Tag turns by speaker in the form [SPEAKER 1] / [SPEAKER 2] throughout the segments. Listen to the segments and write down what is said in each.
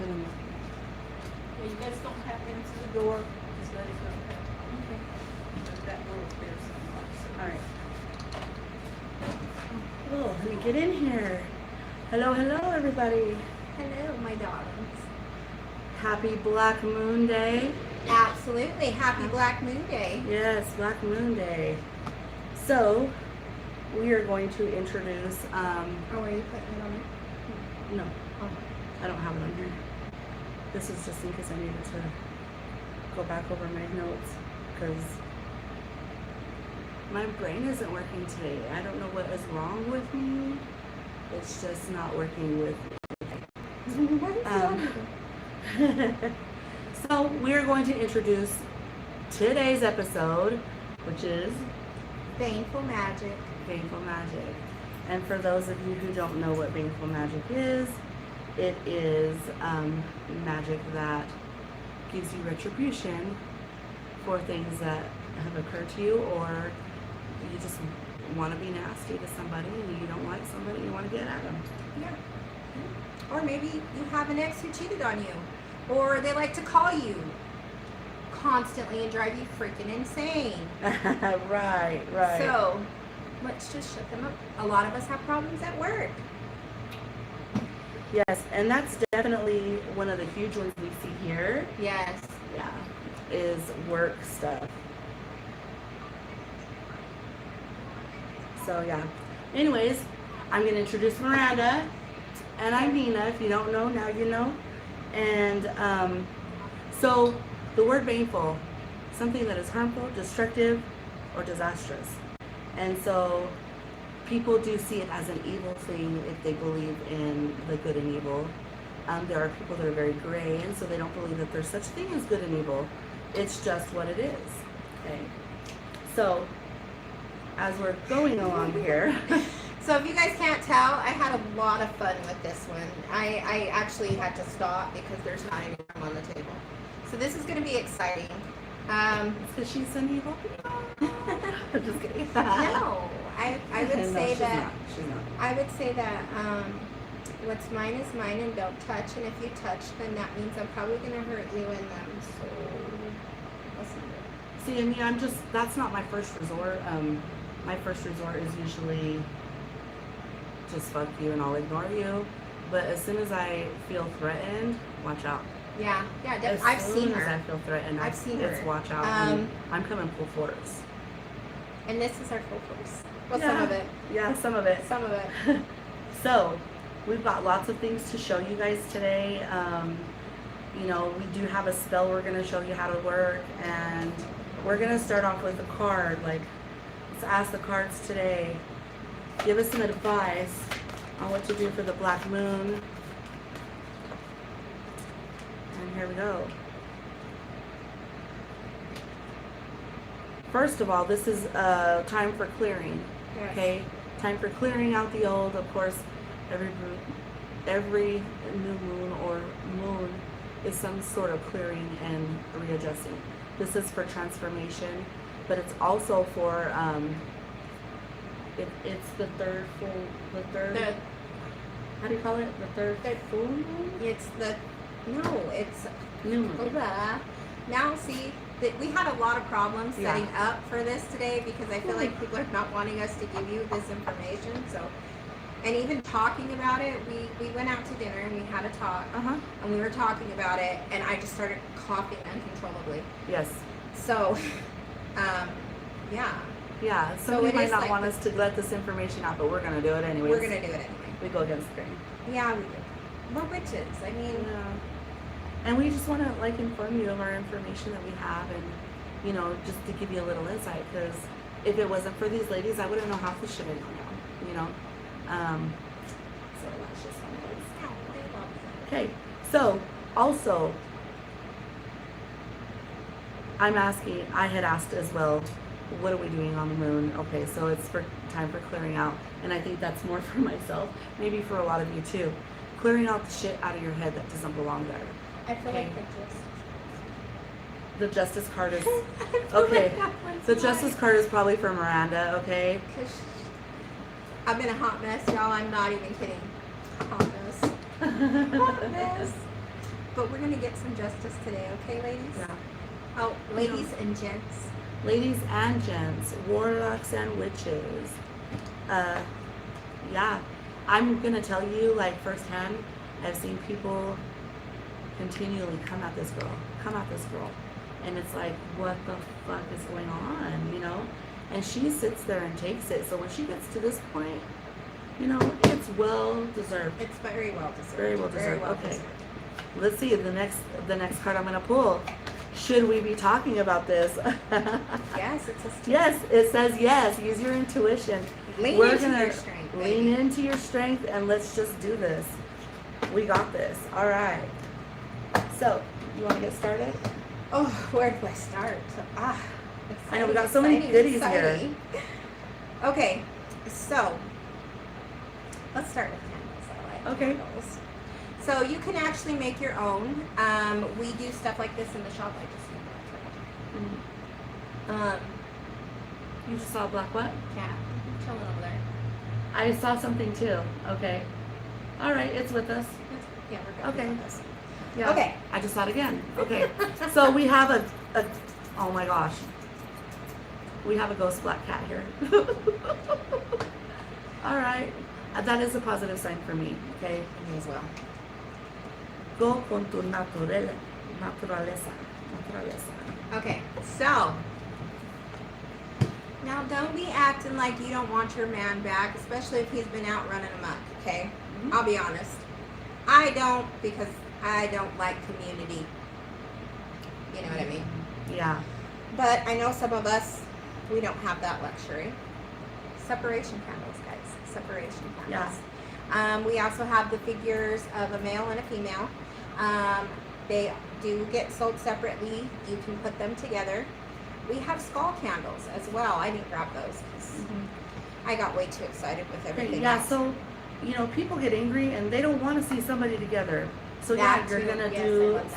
[SPEAKER 1] minimum.
[SPEAKER 2] Yeah, you guys don't have to answer the door, just let it go.
[SPEAKER 1] Okay.
[SPEAKER 2] That door up there somewhere.
[SPEAKER 1] All right. Oh, let me get in here. Hello, hello, everybody.
[SPEAKER 3] Hello, my darlings.
[SPEAKER 1] Happy Black Moon Day.
[SPEAKER 3] Absolutely. Happy Black Moon Day.
[SPEAKER 1] Yes, Black Moon Day. So, we are going to introduce,
[SPEAKER 3] Oh, are you putting it on there?
[SPEAKER 1] no, I don't have it on here. This is just in case I needed to go back over my notes, because my brain isn't working today. I don't know what is wrong with me. It's just not working with me. So we're going to introduce today's episode, which is
[SPEAKER 3] Baneful Magic.
[SPEAKER 1] Baneful Magic. And for those of you who don't know what Baneful Magic is, it is magic that gives you retribution for things that have occurred to you, or you just want to be nasty to somebody and you don't like somebody, you want to get at them.
[SPEAKER 3] Yeah. Or maybe you have an ex who cheated on you. Or they like to call you constantly and drive you freaking insane.
[SPEAKER 1] Right.
[SPEAKER 3] So, let's just shut them up. A lot of us have problems at work.
[SPEAKER 1] Yes, and that's definitely one of the huge ones we see here.
[SPEAKER 3] Yes.
[SPEAKER 1] Yeah, is work stuff. So yeah. Anyways, I'm going to introduce Miranda, and I'm Nina. If you don't know, now you know. And so the word baneful, something that is harmful, destructive, or disastrous. And so people do see it as an evil thing if they believe in the good and evil. There are people that are very gray, and so they don't believe that there's such thing as good and evil. It's just what it is. Okay. So as we're going along here.
[SPEAKER 3] So if you guys can't tell, I had a lot of fun with this one. I actually had to stop because there's not any room on the table. So this is going to be exciting.
[SPEAKER 1] Because she's an evil. I'm just kidding.
[SPEAKER 3] No, I would
[SPEAKER 1] No,
[SPEAKER 3] say
[SPEAKER 1] she's
[SPEAKER 3] that
[SPEAKER 1] not. She's not.
[SPEAKER 3] I would say that what's mine is mine and don't touch. And if you touch, then that means I'm probably going to hurt you in them. So listen to it.
[SPEAKER 1] See, I mean, that's not my first resort. My first resort is usually just fuck you and I'll ignore you. But as soon as I feel threatened, watch out.
[SPEAKER 3] Yeah,
[SPEAKER 1] As
[SPEAKER 3] I've seen
[SPEAKER 1] soon as I
[SPEAKER 3] her.
[SPEAKER 1] feel threatened,
[SPEAKER 3] I've seen
[SPEAKER 1] it's
[SPEAKER 3] her.
[SPEAKER 1] watch out. I'm coming full force.
[SPEAKER 3] And this is our full force. Well,
[SPEAKER 1] Yeah.
[SPEAKER 3] some of it.
[SPEAKER 1] Yeah, some of it.
[SPEAKER 3] Some of it.
[SPEAKER 1] So, we've got lots of things to show you guys today. You know, we do have a spell we're going to show you how to work, and we're going to start off with a card. Like, let's ask the cards today. Give us some advice on what to do for the Black Moon. And here we go. First of all, this is time for clearing.
[SPEAKER 3] Yes.
[SPEAKER 1] Okay, time for clearing out the old. Of course, every new moon or moon is some sort of clearing and readjusting. This is for transformation, but it's also for it's the third how do you call it? The third full moon?
[SPEAKER 3] It's
[SPEAKER 1] New moon.
[SPEAKER 3] now see that we had a lot of problems
[SPEAKER 1] Yeah.
[SPEAKER 3] setting up for this today because I feel like people are not wanting us to give you this information. So, and even talking about it, we went out to dinner and we had a talk, and we were talking about it, and I just started coughing uncontrollably.
[SPEAKER 1] Yes.
[SPEAKER 3] So, yeah,
[SPEAKER 1] Yeah.
[SPEAKER 3] So
[SPEAKER 1] Somebody
[SPEAKER 3] it
[SPEAKER 1] might
[SPEAKER 3] is
[SPEAKER 1] not
[SPEAKER 3] like
[SPEAKER 1] want us to let this information out, but we're gonna do it anyways.
[SPEAKER 3] we're gonna do it anyway.
[SPEAKER 1] We go against the grain.
[SPEAKER 3] Yeah, we do. We're witches. I mean,
[SPEAKER 1] Yeah. And we just want to like inform you of our information that we have, and you know, just to give you a little insight. Because if it wasn't for these ladies, I wouldn't know half the shit I know now. You know. So that's just one of those. Okay. So also, I had asked as well, what are we doing on the moon? Okay, so it's for time for clearing out, and I think that's more for myself, maybe for a lot of you too. Clearing out the shit out of your head that doesn't belong there.
[SPEAKER 3] I feel
[SPEAKER 1] Okay.
[SPEAKER 3] like they're just.
[SPEAKER 1] The justice card is
[SPEAKER 3] I feel
[SPEAKER 1] okay.
[SPEAKER 3] like that one's
[SPEAKER 1] The
[SPEAKER 3] mine.
[SPEAKER 1] justice card is probably for Miranda. Okay.
[SPEAKER 3] 'Cause I'm in a hot mess, y'all. I'm not even kidding. Hot mess. Hot mess. but we're gonna get some justice today, okay, ladies?
[SPEAKER 1] Yeah.
[SPEAKER 3] Oh, ladies and gents.
[SPEAKER 1] Ladies and gents, warlocks and witches. Yeah. I'm gonna tell you, like, firsthand, I've seen people continually come at this girl. And it's like, what the fuck is going on, you know? And she sits there and takes it. So when she gets to this point, you know, it's well deserved.
[SPEAKER 3] It's very well deserved.
[SPEAKER 1] Very well deserved.
[SPEAKER 3] well
[SPEAKER 1] Okay.
[SPEAKER 3] deserved.
[SPEAKER 1] Let's see the next card I'm gonna pull. Should we be talking about this?
[SPEAKER 3] Yes, it's a
[SPEAKER 1] Yes, it says yes. Use your intuition.
[SPEAKER 3] Lean
[SPEAKER 1] We're
[SPEAKER 3] into
[SPEAKER 1] gonna
[SPEAKER 3] your strength.
[SPEAKER 1] lean
[SPEAKER 3] baby.
[SPEAKER 1] into your strength and let's just do this. We got this. All right. So, you want to get started?
[SPEAKER 3] Oh, where do I start?
[SPEAKER 1] I know we got so many goodies here.
[SPEAKER 3] exciting. Okay, so let's start with candles. I like
[SPEAKER 1] Okay.
[SPEAKER 3] candles. So you can actually make your own. We do stuff like this in the shop. I just
[SPEAKER 1] You just saw a black what?
[SPEAKER 3] cat chilling over there.
[SPEAKER 1] I saw something too. Okay. All right, it's with us.
[SPEAKER 3] Yeah, we're good.
[SPEAKER 1] Okay.
[SPEAKER 3] with this.
[SPEAKER 1] Yeah.
[SPEAKER 3] Okay.
[SPEAKER 1] I just saw it again. Okay. So we have a oh my gosh. We have a ghost black cat here. All right. That is a positive sign for me. Okay.
[SPEAKER 3] Me as well.
[SPEAKER 1] Go con tu naturaleza.
[SPEAKER 3] Okay, so now don't be acting like you don't want your man back, especially if he's been out running amok, okay?
[SPEAKER 1] Mhm.
[SPEAKER 3] I'll be honest. I don't, because I don't like community. You know what I mean?
[SPEAKER 1] Yeah.
[SPEAKER 3] But I know some of us, we don't have that luxury. Separation candles, guys. Separation candles. We also have the figures of a male and a female. They do get sold separately. You can put them together. We have skull candles as well. I didn't grab those because I got way too excited with everything.
[SPEAKER 1] Yeah,
[SPEAKER 3] else.
[SPEAKER 1] so, you know, people get angry and they don't want to see somebody together. So
[SPEAKER 3] That
[SPEAKER 1] yeah, you're
[SPEAKER 3] too.
[SPEAKER 1] gonna
[SPEAKER 3] Yes, I
[SPEAKER 1] do
[SPEAKER 3] love that.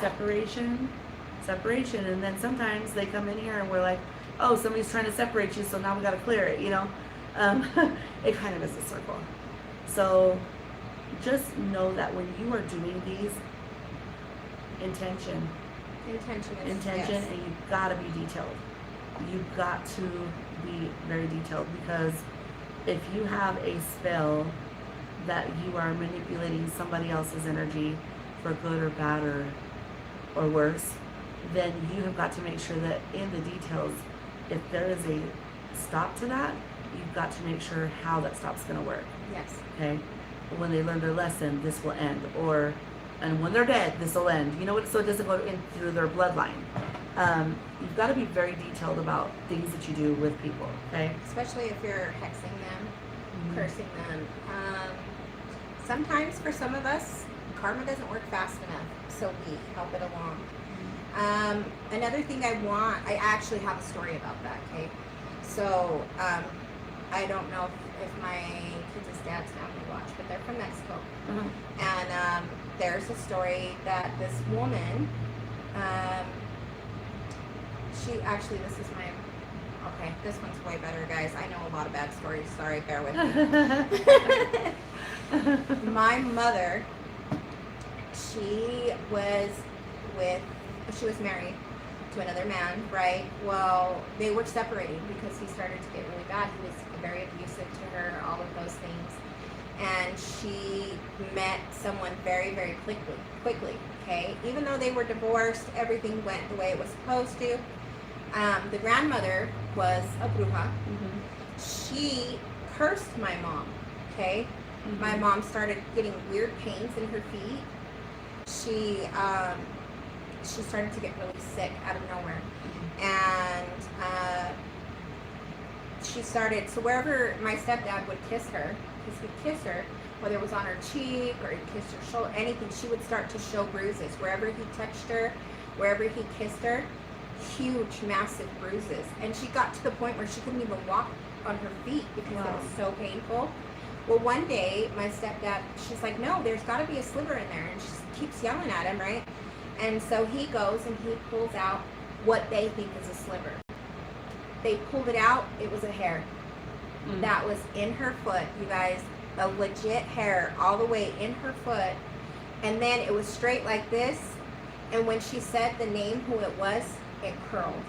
[SPEAKER 1] separation, and then sometimes they come in here and we're like, oh, somebody's trying to separate you, so now we gotta clear it, you know? It kind of is a circle. So just know that when you are doing these, intention,
[SPEAKER 3] Intention is
[SPEAKER 1] and
[SPEAKER 3] yes.
[SPEAKER 1] you've got to be detailed. You've got to be very detailed, because if you have a spell that you are manipulating somebody else's energy for good or bad or worse, then you have got to make sure that in the details, if there is a stop to that, you've got to make sure how that stop's going to work.
[SPEAKER 3] Yes.
[SPEAKER 1] Okay? When they learn their lesson, this will end, and when they're dead, this will end. You know what? So it doesn't go in through their bloodline. You've got to be very detailed about things that you do with people. Okay.
[SPEAKER 3] Especially if you're hexing them, cursing them. Sometimes for some of us, karma doesn't work fast enough, so we help it along. Another thing I actually have a story about that. Okay. So I don't know if my kids' dad's family watch, but they're from Mexico. And there's a story that this woman, this is okay, this one's way better, guys. I know a lot of bad stories. Sorry, bear with me. My mother, she was married to another man, right? Well, they were separating because he started to get really bad. He was very abusive to her, all of those things. And she met someone very, very quickly, okay? Even though they were divorced, everything went the way it was supposed to. The grandmother was a bruja. She cursed my mom, okay? My mom started getting weird pains in her feet. She started to get really sick out of nowhere. And she started, so wherever my stepdad would kiss her, because he'd kiss her, whether it was on her cheek or he'd kiss her shoulder, anything, she would start to show bruises. Wherever he touched her, wherever he kissed her, huge, massive bruises. And she got to the point where she couldn't even walk on her feet because it was so painful. Well, one day, my stepdad, she's like, no, there's got to be a sliver in there. And she keeps yelling at him, right? And so he goes and he pulls out what they think is a sliver. They pulled it out. It was a hair. That was in her foot, you guys. A legit hair all the way in her foot. And then it was straight like this. And when she said the name, who it was, it curled.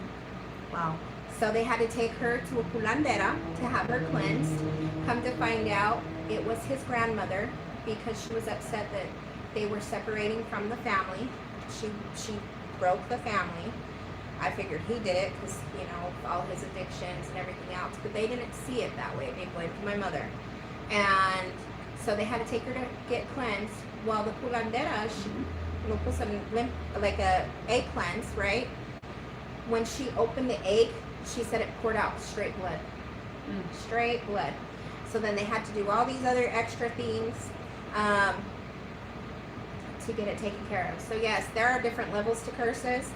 [SPEAKER 1] Wow.
[SPEAKER 3] So they had to take her to a curandera to have her cleansed. Come to find out, it was his grandmother, because she was upset that they were separating from the family. She broke the family. I figured he did it because, you know, all his addictions and everything else. But they didn't see it that way. They blamed my mother. And so they had to take her to get cleansed. While the curandera, she put like a egg cleanse, right? When she opened the egg, she said it poured out straight blood. Straight blood. So then they had to do all these other extra things to get it taken care of. So yes, there are different levels to curses.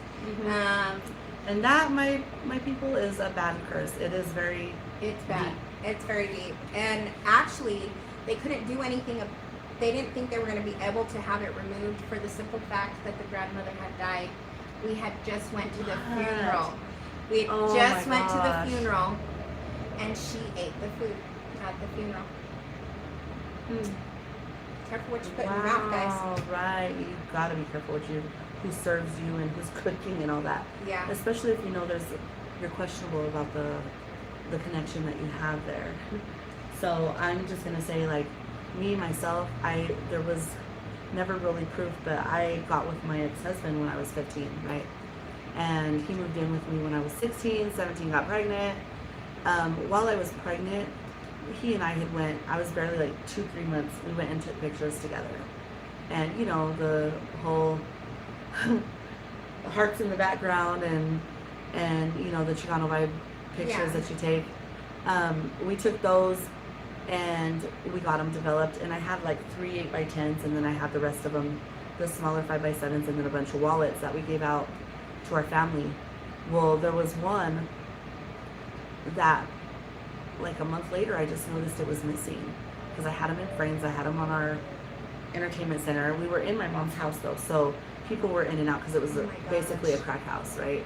[SPEAKER 1] And that, my people, is a bad curse. It is very
[SPEAKER 3] It's bad.
[SPEAKER 1] deep.
[SPEAKER 3] It's very deep. And actually, they couldn't do anything. They didn't think they were going to be able to have it removed for the simple fact that the grandmother had died. We had just went to the
[SPEAKER 1] What?
[SPEAKER 3] funeral. We
[SPEAKER 1] Oh
[SPEAKER 3] just
[SPEAKER 1] my
[SPEAKER 3] went to
[SPEAKER 1] gosh.
[SPEAKER 3] the funeral, and she ate the food at the funeral. Careful what you put in your mouth, guys.
[SPEAKER 1] Wow, right. You gotta be careful with who serves you and who's cooking and all that.
[SPEAKER 3] Yeah.
[SPEAKER 1] Especially if you know you're questionable about the connection that you have there. So I'm just gonna say, like, me myself, there was never really proof, but I got with my ex-husband when I was 15, right? And he moved in with me when I was 16, 17, got pregnant. While I was pregnant, he and I I was barely like 2-3 months, we went and took pictures together. And you know, the whole hearts in the background and you know, the Chicano vibe pictures that you take. We took those and we got them developed, and I had like 3 8x10s, and then I had the rest of them, the smaller 5x7s, and then a bunch of wallets that we gave out to our family. Well, there was one that, like a month later, I just noticed it was missing, because I had them in frames. I had them on our entertainment center. We were in my mom's house though, so people were in and out, because it was
[SPEAKER 3] Oh my
[SPEAKER 1] basically a
[SPEAKER 3] gosh.
[SPEAKER 1] crack house, right?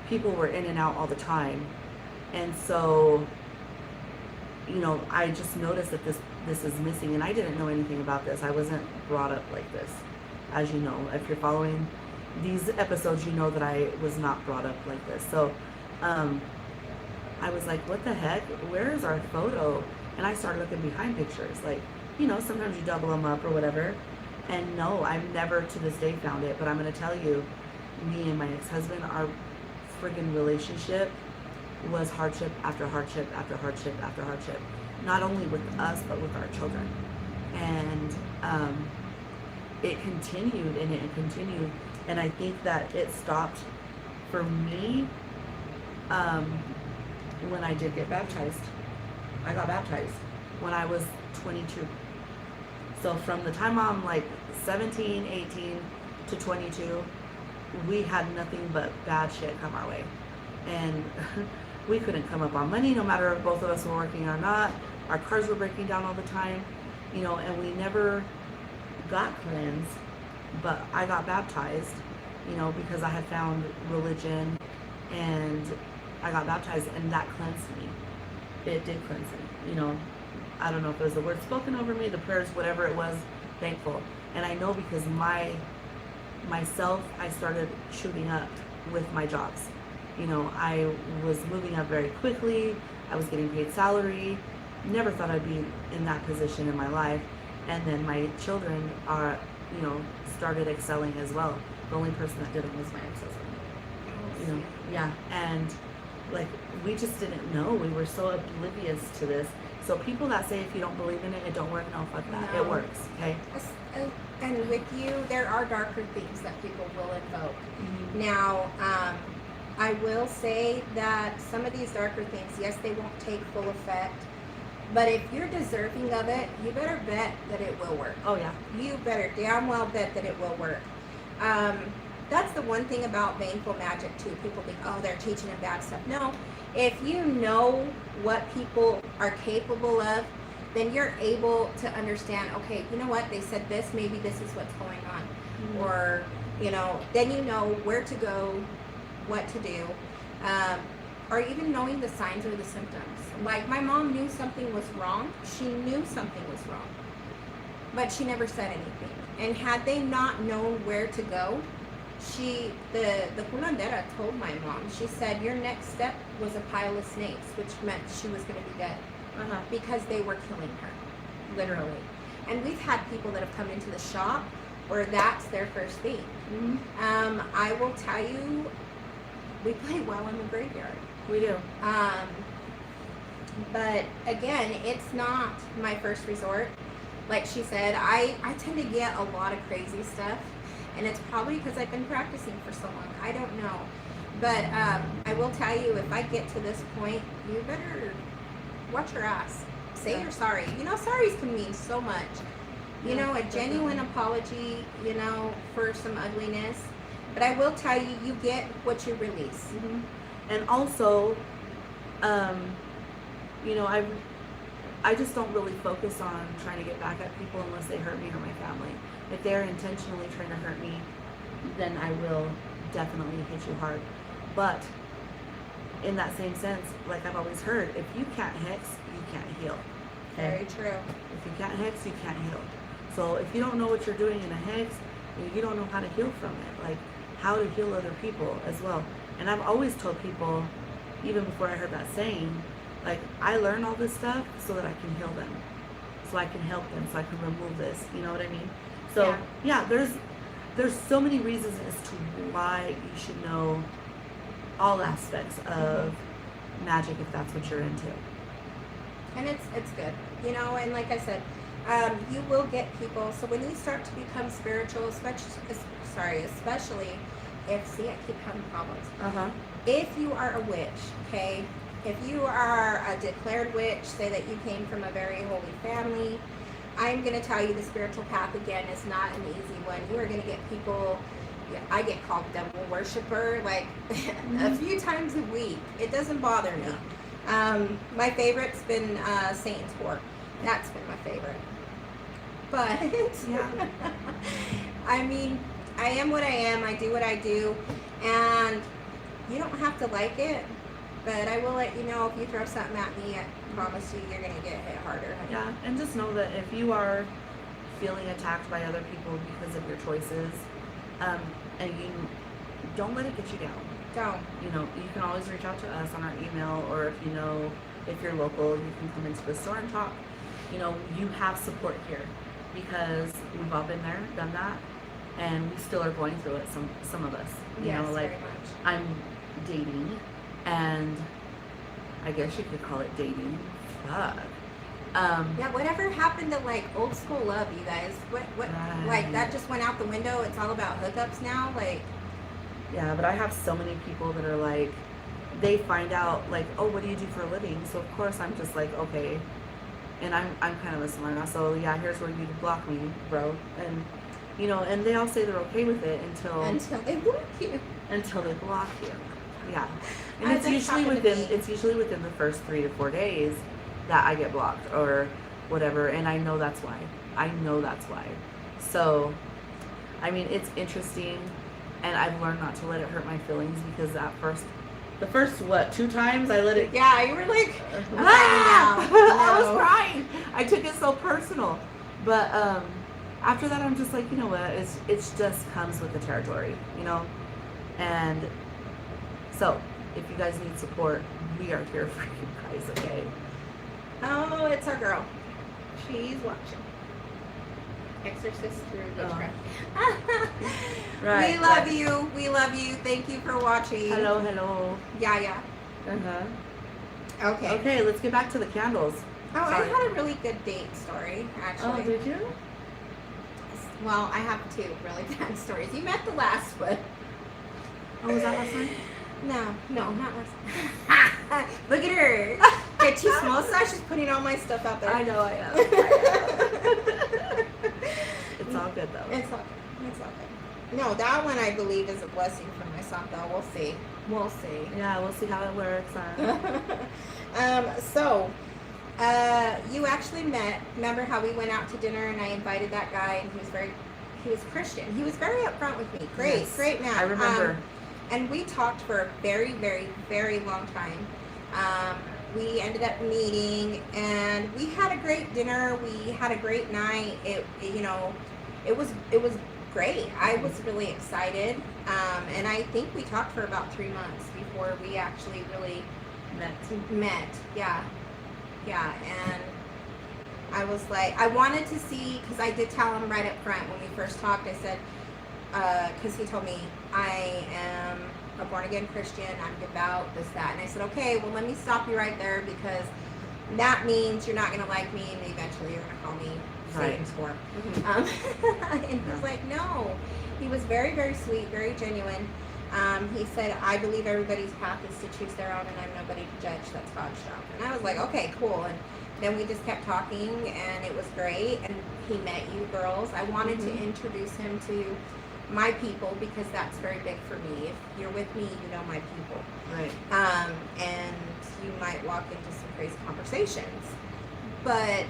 [SPEAKER 1] People were in and out all the time, and so, you know, I just noticed that this is missing, and I didn't know anything about this. I wasn't brought up like this, as you know. If you're following these episodes, you know that I was not brought up like this. So I was like, what the heck? Where is our photo? And I started looking behind pictures. Like, you know, sometimes you double them up or whatever. And no, I've never to this day found it. But I'm going to tell you, me and my ex-husband, our friggin' relationship was hardship after hardship after hardship after hardship. Not only with us, but with our children. And it continued and it continued. And I think that it stopped for me when I did get baptized. I got baptized when I was 22. So from the time I'm like 17, 18 to 22, we had nothing but bad shit come our way. And we couldn't come up on money, no matter if both of us were working or not. Our cars were breaking down all the time, you know, and we never got cleansed. But I got baptized, you know, because I had found religion, and I got baptized, and that cleansed me. It did cleanse me, you know. I don't know if it was the word spoken over me, the prayers, whatever it was, thankful. And I know because myself, I started shooting up with my jobs. You know, I was moving up very quickly. I was getting paid salary. Never thought I'd be in that position in my life. And then my children are, you know, started excelling as well. The only person that didn't was my ex-husband. You know, yeah. And like, we just didn't know. We were so oblivious to this. So people that say if you don't believe in it, it don't work, no, fuck that.
[SPEAKER 3] No.
[SPEAKER 1] It works, okay?
[SPEAKER 3] And with you, there are darker things that people will invoke.
[SPEAKER 1] Mm-hmm.
[SPEAKER 3] Now, I will say that some of these darker things, yes, they won't take full effect. But if you're deserving of it, you better bet that it will work.
[SPEAKER 1] Oh, yeah.
[SPEAKER 3] You better damn well bet that it will work. That's the one thing about Baneful magic too. People think, oh, they're teaching them bad stuff. No, if you know what people are capable of, then you're able to understand, okay, you know what, they said this, maybe this is what's going on.
[SPEAKER 1] Mm-hmm.
[SPEAKER 3] Or, you know, then you know where to go, what to do. Or even knowing the signs or the symptoms. Like, my mom knew something was wrong. She knew something was wrong. but she never said anything. And had they not known where to go, the curandera told my mom, she said, your next step was a pile of snakes, which meant she was going to be dead. Because they were killing her, literally. And we've had people that have come into the shop where that's their first thing. I will tell you, we play well in the graveyard.
[SPEAKER 1] We do.
[SPEAKER 3] But again, it's not my first resort. Like she said, I tend to get a lot of crazy stuff, and it's probably because I've been practicing for so long. I don't know. But I will tell you, if I get to this point, you better watch your ass. Say you're sorry. You know, sorries can mean so much. You know, a genuine apology, you know, for some ugliness. But I will tell you, you get what you release.
[SPEAKER 1] And also, you know, I just don't really focus on trying to get back at people unless they hurt me or my family. If they're intentionally trying to hurt me, then I will definitely hit you hard. But in that same sense, like I've always heard, if you can't hex, you can't heal. Okay?
[SPEAKER 3] Very true.
[SPEAKER 1] If you can't hex, you can't heal. So if you don't know what you're doing in a hex, you don't know how to heal from it. Like how to heal other people as well. And I've always told people, even before I heard that saying, like I learn all this stuff so that I can heal them, so I can help them, so I can remove this. You know what I mean? So yeah, there's so many reasons as to why you should know all aspects of magic if that's what you're into.
[SPEAKER 3] And it's good, you know. And like I said, you will get people. So when you start to become spiritual, especially if, see, I keep having problems. If you are a witch, okay, if you are a declared witch, say that you came from a very holy family, I'm going to tell you the spiritual path, again, is not an easy one. You are going to get people, I get called devil worshiper, like, a few times a week. It doesn't bother me. My favorite's been Satan's War. That's been my favorite. But, I mean, I am what I am. I do what I do. And you don't have to like it, but I will let you know if you throw something at me, I promise you, you're going to get hit harder.
[SPEAKER 1] Yeah, and just know that if you are feeling attacked by other people because of your choices, and you don't let it get you down.
[SPEAKER 3] Don't.
[SPEAKER 1] You know, you can always reach out to us on our email, or if you know, if you're local, you can come into the store and talk. You know, you have support here because we've all been there, done that, and we still are going through it, some of us. You know, like,
[SPEAKER 3] very much.
[SPEAKER 1] I'm dating, and I guess you could call it dating. Fuck.
[SPEAKER 3] Yeah, whatever happened to like old school love, you guys? What like that just went out the window? It's all about hookups now, like.
[SPEAKER 1] Yeah, but I have so many people that are like, they find out like, oh, what do you do for a living? So of course I'm just like, okay, and I'm kind of a smart ass. So yeah, here's where you block me, bro, and you know, and they all say they're okay with it until
[SPEAKER 3] they block you.
[SPEAKER 1] Until they block you. Yeah, and it's usually within the first 3 to 4 days that I get blocked or whatever, and I know that's why. So, I mean, it's interesting, and I've learned not to let it hurt my feelings because the first 2 times I let it.
[SPEAKER 3] Yeah, you were like,
[SPEAKER 1] I was crying. I took it so personal, but after that, I'm just like, you know what? It's just comes with the territory, you know, and so if you guys need support, we are here for you guys. Okay.
[SPEAKER 3] Oh, it's our girl. She's watching. Exorcist through witchcraft.
[SPEAKER 1] Right.
[SPEAKER 3] We love you. Thank you for watching.
[SPEAKER 1] Hello.
[SPEAKER 3] Yeah. Okay.
[SPEAKER 1] Okay, let's get back to the candles.
[SPEAKER 3] Oh,
[SPEAKER 1] Sorry.
[SPEAKER 3] I had a really good date story, actually.
[SPEAKER 1] Oh, did you?
[SPEAKER 3] Well, I have 2 really bad stories. You met the last one.
[SPEAKER 1] Oh, was that last night?
[SPEAKER 3] No, not last night. Look at her. Get too small, so she's putting all my stuff out there.
[SPEAKER 1] I know I am. It's all good though.
[SPEAKER 3] It's all good. No, that one I believe is a blessing for my son, though. We'll see.
[SPEAKER 1] Yeah, we'll see how it works.
[SPEAKER 3] So, you actually met. Remember how we went out to dinner and I invited that guy, and he was Christian. He was very upfront with me. Great man.
[SPEAKER 1] I remember.
[SPEAKER 3] And we talked for a very, very, very long time. we ended up meeting, and we had a great dinner. We had a great night. It was great. I was really excited, and I think we talked for about 3 months before we actually really met. Yeah, and I was like, I wanted to see, because I did tell him right up front when we first talked. I said, because he told me I am a born-again Christian, I'm devout, this, that. And I said, okay, well, let me stop you right there, because that means you're not going to like me, and eventually you're going to call me Satan's whore. And he's like, no. He was very, very sweet, very genuine. He said, I believe everybody's path is to choose their own, and I'm nobody to judge. That's God's job. And I was like, okay, cool. And then we just kept talking, and it was great. And he met you girls. I wanted to introduce him to my people, because that's very big for me. If you're with me, you know my people.
[SPEAKER 1] Right.
[SPEAKER 3] And you might walk into some crazy conversations. But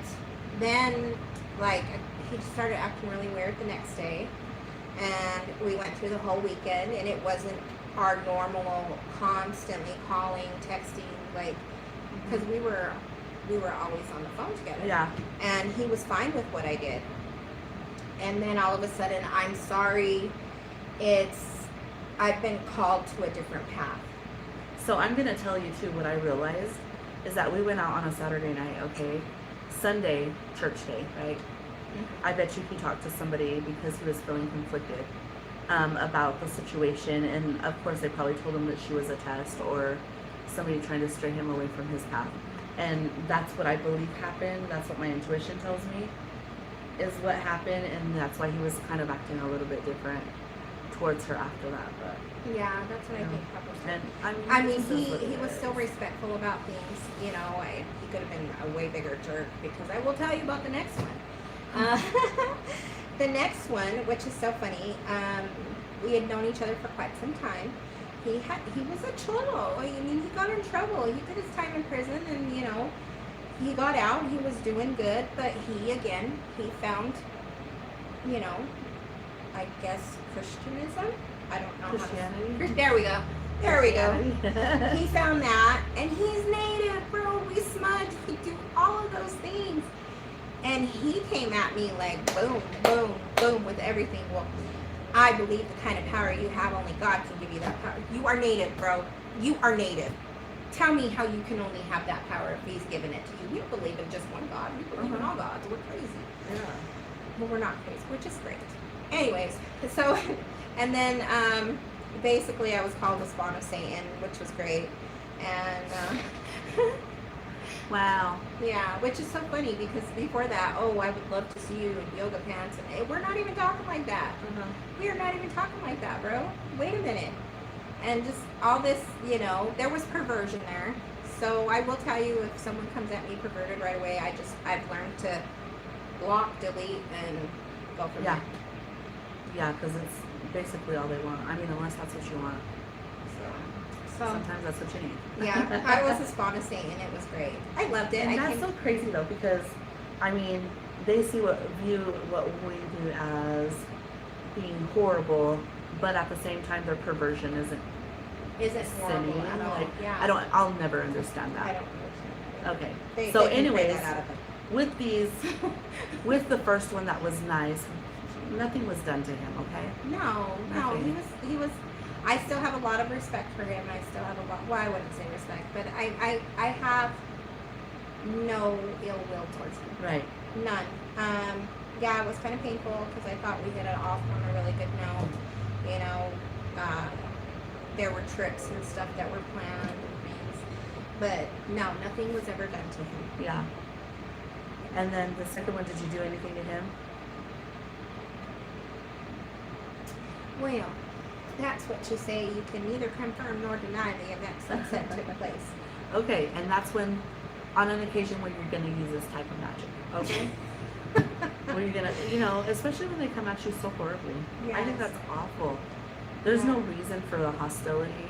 [SPEAKER 3] then, like, he just started acting really weird the next day. And we went through the whole weekend, and it wasn't our normal constantly calling, texting, like, because we were always on the phone together.
[SPEAKER 1] Yeah.
[SPEAKER 3] And he was fine with what I did. And then all of a sudden, I'm sorry, I've been called to a different path.
[SPEAKER 1] So I'm going to tell you, too, what I realized is that we went out on a Saturday night, okay? Sunday, church day, right? I bet you he talked to somebody because he was feeling conflicted about the situation. And, of course, they probably told him that she was a test or somebody trying to stray him away from his path. And that's what I believe happened. That's what my intuition tells me is what happened. And that's why he was kind of acting a little bit different towards her after that. But
[SPEAKER 3] yeah, that's what I think happened.
[SPEAKER 1] And
[SPEAKER 3] I mean, he was still respectful about things. You know, he could have been a way bigger jerk, because I will tell you about the next one. The next one, which is so funny, we had known each other for quite some time. He was a cholo. I mean, he got in trouble. He did his time in prison, and he got out. He was doing good, but he found, I guess Christianism. I don't know.
[SPEAKER 1] Christianity.
[SPEAKER 3] There we go. He found that, and he's native, bro. We smudge. We do all of those things. And he came at me like boom, boom, boom with everything. Well, I believe the kind of power you have, only God can give you that power. You are native, bro. You are native. Tell me how you can only have that power if he's given it to you. We believe in just one God. We believe in all gods. We're crazy.
[SPEAKER 1] Yeah.
[SPEAKER 3] Well, we're not crazy. We're just great. Anyways, so, and then basically I was called the spawn of Satan, which was great. And
[SPEAKER 1] Wow.
[SPEAKER 3] yeah, which is so funny, because before that, I would love to see you in yoga pants, and we're not even talking like that. We are not even talking like that, bro. Wait a minute. And just all this, there was perversion there. So I will tell you, if someone comes at me perverted right away, I've learned to block, delete, and go from there.
[SPEAKER 1] Yeah, because it's basically all they want. I mean, unless that's what you want.
[SPEAKER 3] So
[SPEAKER 1] sometimes that's what you need.
[SPEAKER 3] yeah, I was a spawn of Satan. It was great. I loved it.
[SPEAKER 1] And that's so crazy though, because I mean, they view what we do as being horrible, but at the same time, their perversion isn't
[SPEAKER 3] horrible
[SPEAKER 1] sinning.
[SPEAKER 3] at all.
[SPEAKER 1] Like,
[SPEAKER 3] Yeah.
[SPEAKER 1] I'll never understand that.
[SPEAKER 3] I don't understand.
[SPEAKER 1] Okay.
[SPEAKER 3] They
[SPEAKER 1] So,
[SPEAKER 3] can
[SPEAKER 1] anyways,
[SPEAKER 3] pray that out of them.
[SPEAKER 1] with these, with the first one that was nice, nothing was done to him. Okay.
[SPEAKER 3] No,
[SPEAKER 1] Nothing.
[SPEAKER 3] he was. I still have a lot of respect for him. I still have a lot. Well, I wouldn't say respect, but I have no ill will towards him.
[SPEAKER 1] Right.
[SPEAKER 3] None. Yeah, it was kind of painful, because I thought we hit it off on a really good note. There were trips and stuff that were planned and things, but no, nothing was ever done to him.
[SPEAKER 1] Yeah. And then the second one, did you do anything to him?
[SPEAKER 3] Well, that's what you say. You can neither confirm nor deny the event sunset took place.
[SPEAKER 1] Okay, and that's when, on an occasion when you're going to use this type of magic, okay? When you're going to, especially when they come at you so horribly. I think
[SPEAKER 3] Yes.
[SPEAKER 1] that's awful. There's no reason for the hostility,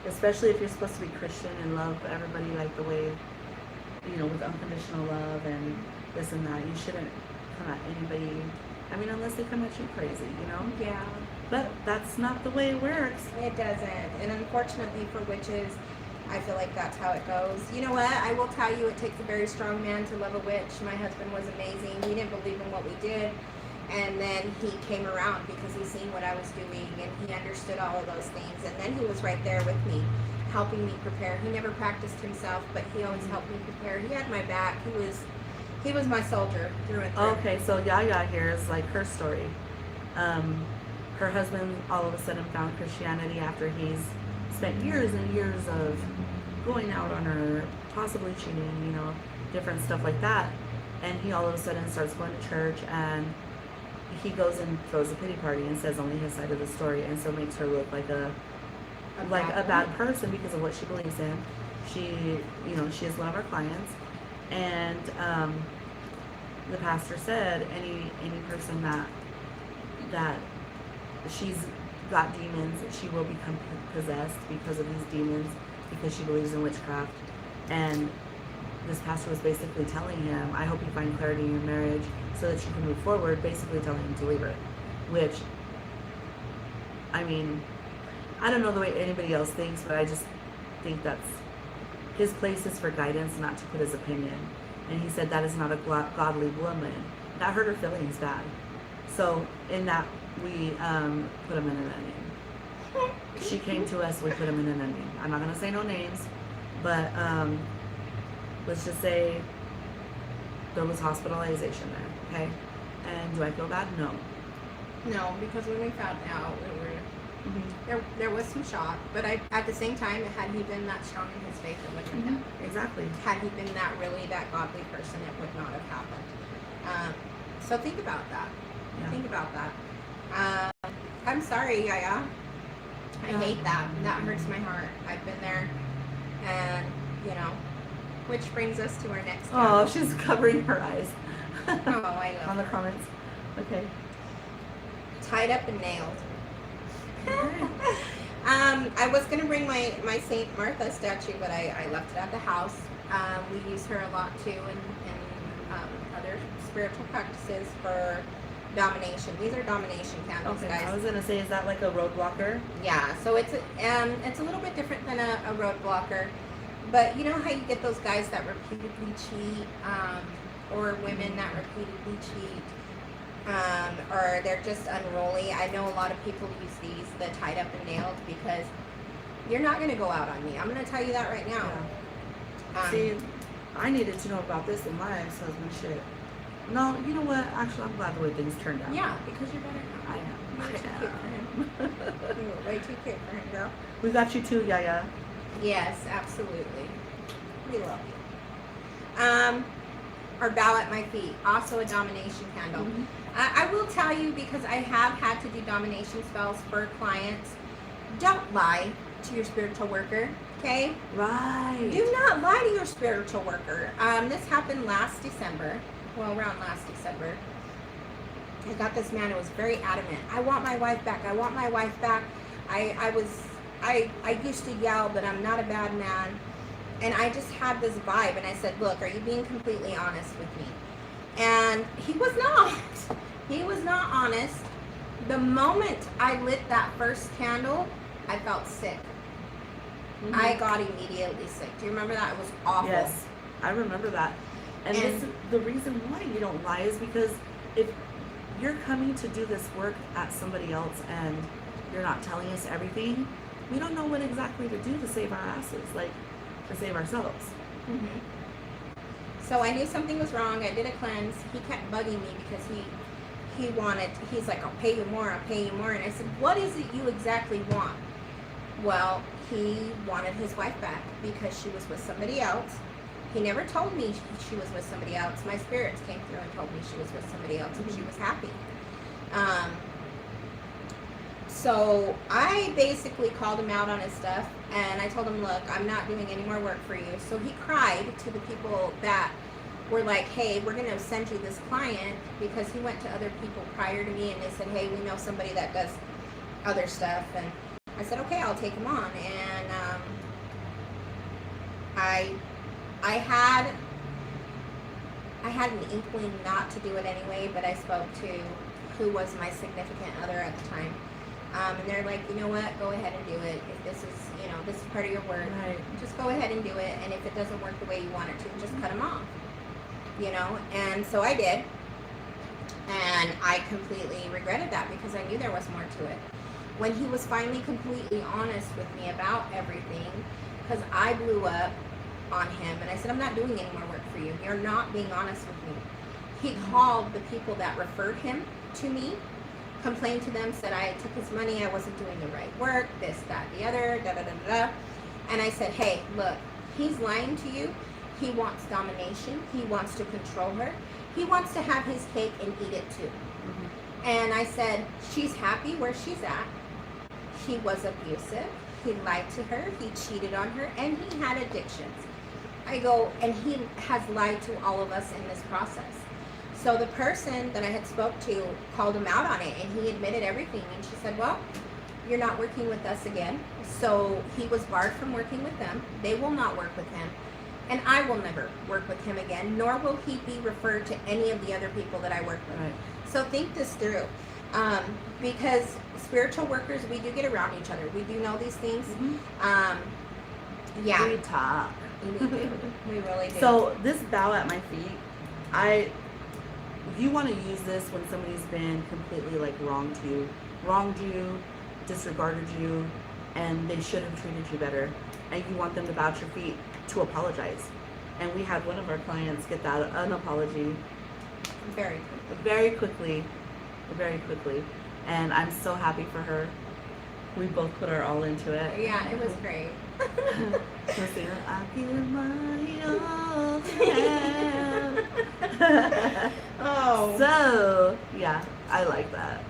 [SPEAKER 1] especially if you're supposed to be Christian and love everybody like the way, with unconditional love and this and that. You shouldn't come at anybody, unless they come at you crazy,
[SPEAKER 3] Yeah.
[SPEAKER 1] But that's not the way it works.
[SPEAKER 3] It doesn't. And unfortunately for witches, I feel like that's how it goes. You know what? I will tell you, it takes a very strong man to love a witch. My husband was amazing. He didn't believe in what we did. And then he came around because he seen what I was doing and he understood all of those things. And then he was right there with me, helping me prepare. He never practiced himself, but he always helped me prepare. He had my back. He was my soldier through and through.
[SPEAKER 1] Okay, so Yaya here is like her story. Her husband all of a sudden found Christianity after he's spent years and years of going out on her, possibly cheating, you know, different stuff like that. And he all of a sudden starts going to church, and he goes and throws a pity party and says only his side of the story, and so makes her look like a bad person because of what she believes in. She, you know, she is one of our clients, and the pastor said any person that she's got demons, she will become possessed because of these demons, because she believes in witchcraft. And this pastor was basically telling him, I hope you find clarity in your marriage so that you can move forward, basically telling him to leave her. Which, I mean, I don't know the way anybody else thinks, but I just think that's his place is for guidance, not to put his opinion. And he said that is not a godly woman. That hurt her feelings bad. So in that, we put him in an onion. She came to us, we put him in an onion. I'm not going to say no names, but let's just say there was hospitalization there, okay? And do I feel bad? No.
[SPEAKER 3] No, because when we found out, there was some shock, but at the same time, had he been that strong in his faith, it wouldn't have happened.
[SPEAKER 1] Exactly.
[SPEAKER 3] Had he been that godly person, it would not have happened. So think about that.
[SPEAKER 1] Yeah.
[SPEAKER 3] Think about that. I'm sorry, Yaya. I hate that. That hurts my heart. I've been there, and you know, which brings us to our next.
[SPEAKER 1] Oh, she's covering her eyes.
[SPEAKER 3] Oh, I love
[SPEAKER 1] on the
[SPEAKER 3] her.
[SPEAKER 1] comments. Okay.
[SPEAKER 3] Tied up and nailed. I was gonna bring my Saint Martha statue, but I left it at the house. We use her a lot too in other spiritual practices for domination. These are domination candles,
[SPEAKER 1] Okay.
[SPEAKER 3] guys.
[SPEAKER 1] I was gonna say, is that like a road blocker?
[SPEAKER 3] Yeah, so it's a little bit different than a road blocker, but you know how you get those guys that repeatedly cheat, or women that repeatedly cheat, or they're just unruly. I know a lot of people use these, the tied up and nailed, because you're not going to go out on me. I'm going to tell you that right now.
[SPEAKER 1] Yeah. See, I needed to know about this in my ex-husband shit. No, you know what? Actually, I'm glad the way things turned out.
[SPEAKER 3] Yeah, because you're better now.
[SPEAKER 1] I am.
[SPEAKER 3] You're too cute for him. You were way too cute for him, girl.
[SPEAKER 1] We got you too, Yaya.
[SPEAKER 3] Yes, absolutely. We love you. Or bow at my feet, also a domination candle.
[SPEAKER 1] Mm-hmm.
[SPEAKER 3] I will tell you, because I have had to do domination spells for clients, don't lie to your spiritual worker, okay?
[SPEAKER 1] Right.
[SPEAKER 3] Do not lie to your spiritual worker. This happened last December, well, around last December. I got this man who was very adamant. I want my wife back. I want my wife back. I used to yell, but I'm not a bad man. And I just had this vibe, and I said, look, are you being completely honest with me? And he was not. He was not honest. The moment I lit that first candle, I felt sick. Mm-hmm. I got immediately sick. Do you remember that? It was awful.
[SPEAKER 1] Yes, I remember that. And this, the reason why you don't lie is because if you're coming to do this work at somebody else and you're not telling us everything, we don't know what exactly to do to save our asses, like to save ourselves.
[SPEAKER 3] Mm-hmm. So I knew something was wrong. I did a cleanse. He kept bugging me because he's like, I'll pay you more, I'll pay you more. And I said, what is it you exactly want? Well, he wanted his wife back because she was with somebody else. He never told me she was with somebody else. My spirits came through and told me she was with somebody else, and she was happy. So I basically called him out on his stuff, and I told him, look, I'm not doing any more work for you. So he cried to the people that were like, hey, we're going to send you this client, because he went to other people prior to me, and they said, hey, we know somebody that does other stuff. And I said, okay, I'll take him on. And I had an inkling not to do it anyway, but I spoke to who was my significant other at the time, And they're like, you know what, go ahead and do it. If this is, this is part of your work,
[SPEAKER 1] Right.
[SPEAKER 3] just go ahead and do it. And if it doesn't work the way you want it to, just cut them off. And so I did. And I completely regretted that because I knew there was more to it. When he was finally completely honest with me about everything, because I blew up on him and I said, I'm not doing any more work for you. You're not being honest with me. He called the people that referred him to me, complained to them, said I took his money, I wasn't doing the right work, this, that, the other, da da da da. And I said, hey, look, he's lying to you. He wants domination. He wants to control her. He wants to have his cake and eat it too. Mm-hmm. And I said, she's happy where she's at. He was abusive. He lied to her. He cheated on her. And he had addictions. I go, and he has lied to all of us in this process. So the person that I had spoke to called him out on it, and he admitted everything. And she said, well, you're not working with us again. So he was barred from working with them. They will not work with him. And I will never work with him again, nor will he be referred to any of the other people that I work with. Right. So think this through. Because spiritual workers, we do get around each other. We do know these things. Mm-hmm. Yeah.
[SPEAKER 1] We talk.
[SPEAKER 3] We do. We really do.
[SPEAKER 1] So this bow at my feet, you want to use this when somebody's been completely wronged you, disregarded you, and they should have treated you better. And you want them to bow at your feet to apologize. And we had one of our clients get that an apology very quickly. And I'm so happy for her. We both put our all into it.
[SPEAKER 3] Yeah, it was great.
[SPEAKER 1] I give my all.
[SPEAKER 3] Oh.
[SPEAKER 1] So, yeah, I like that.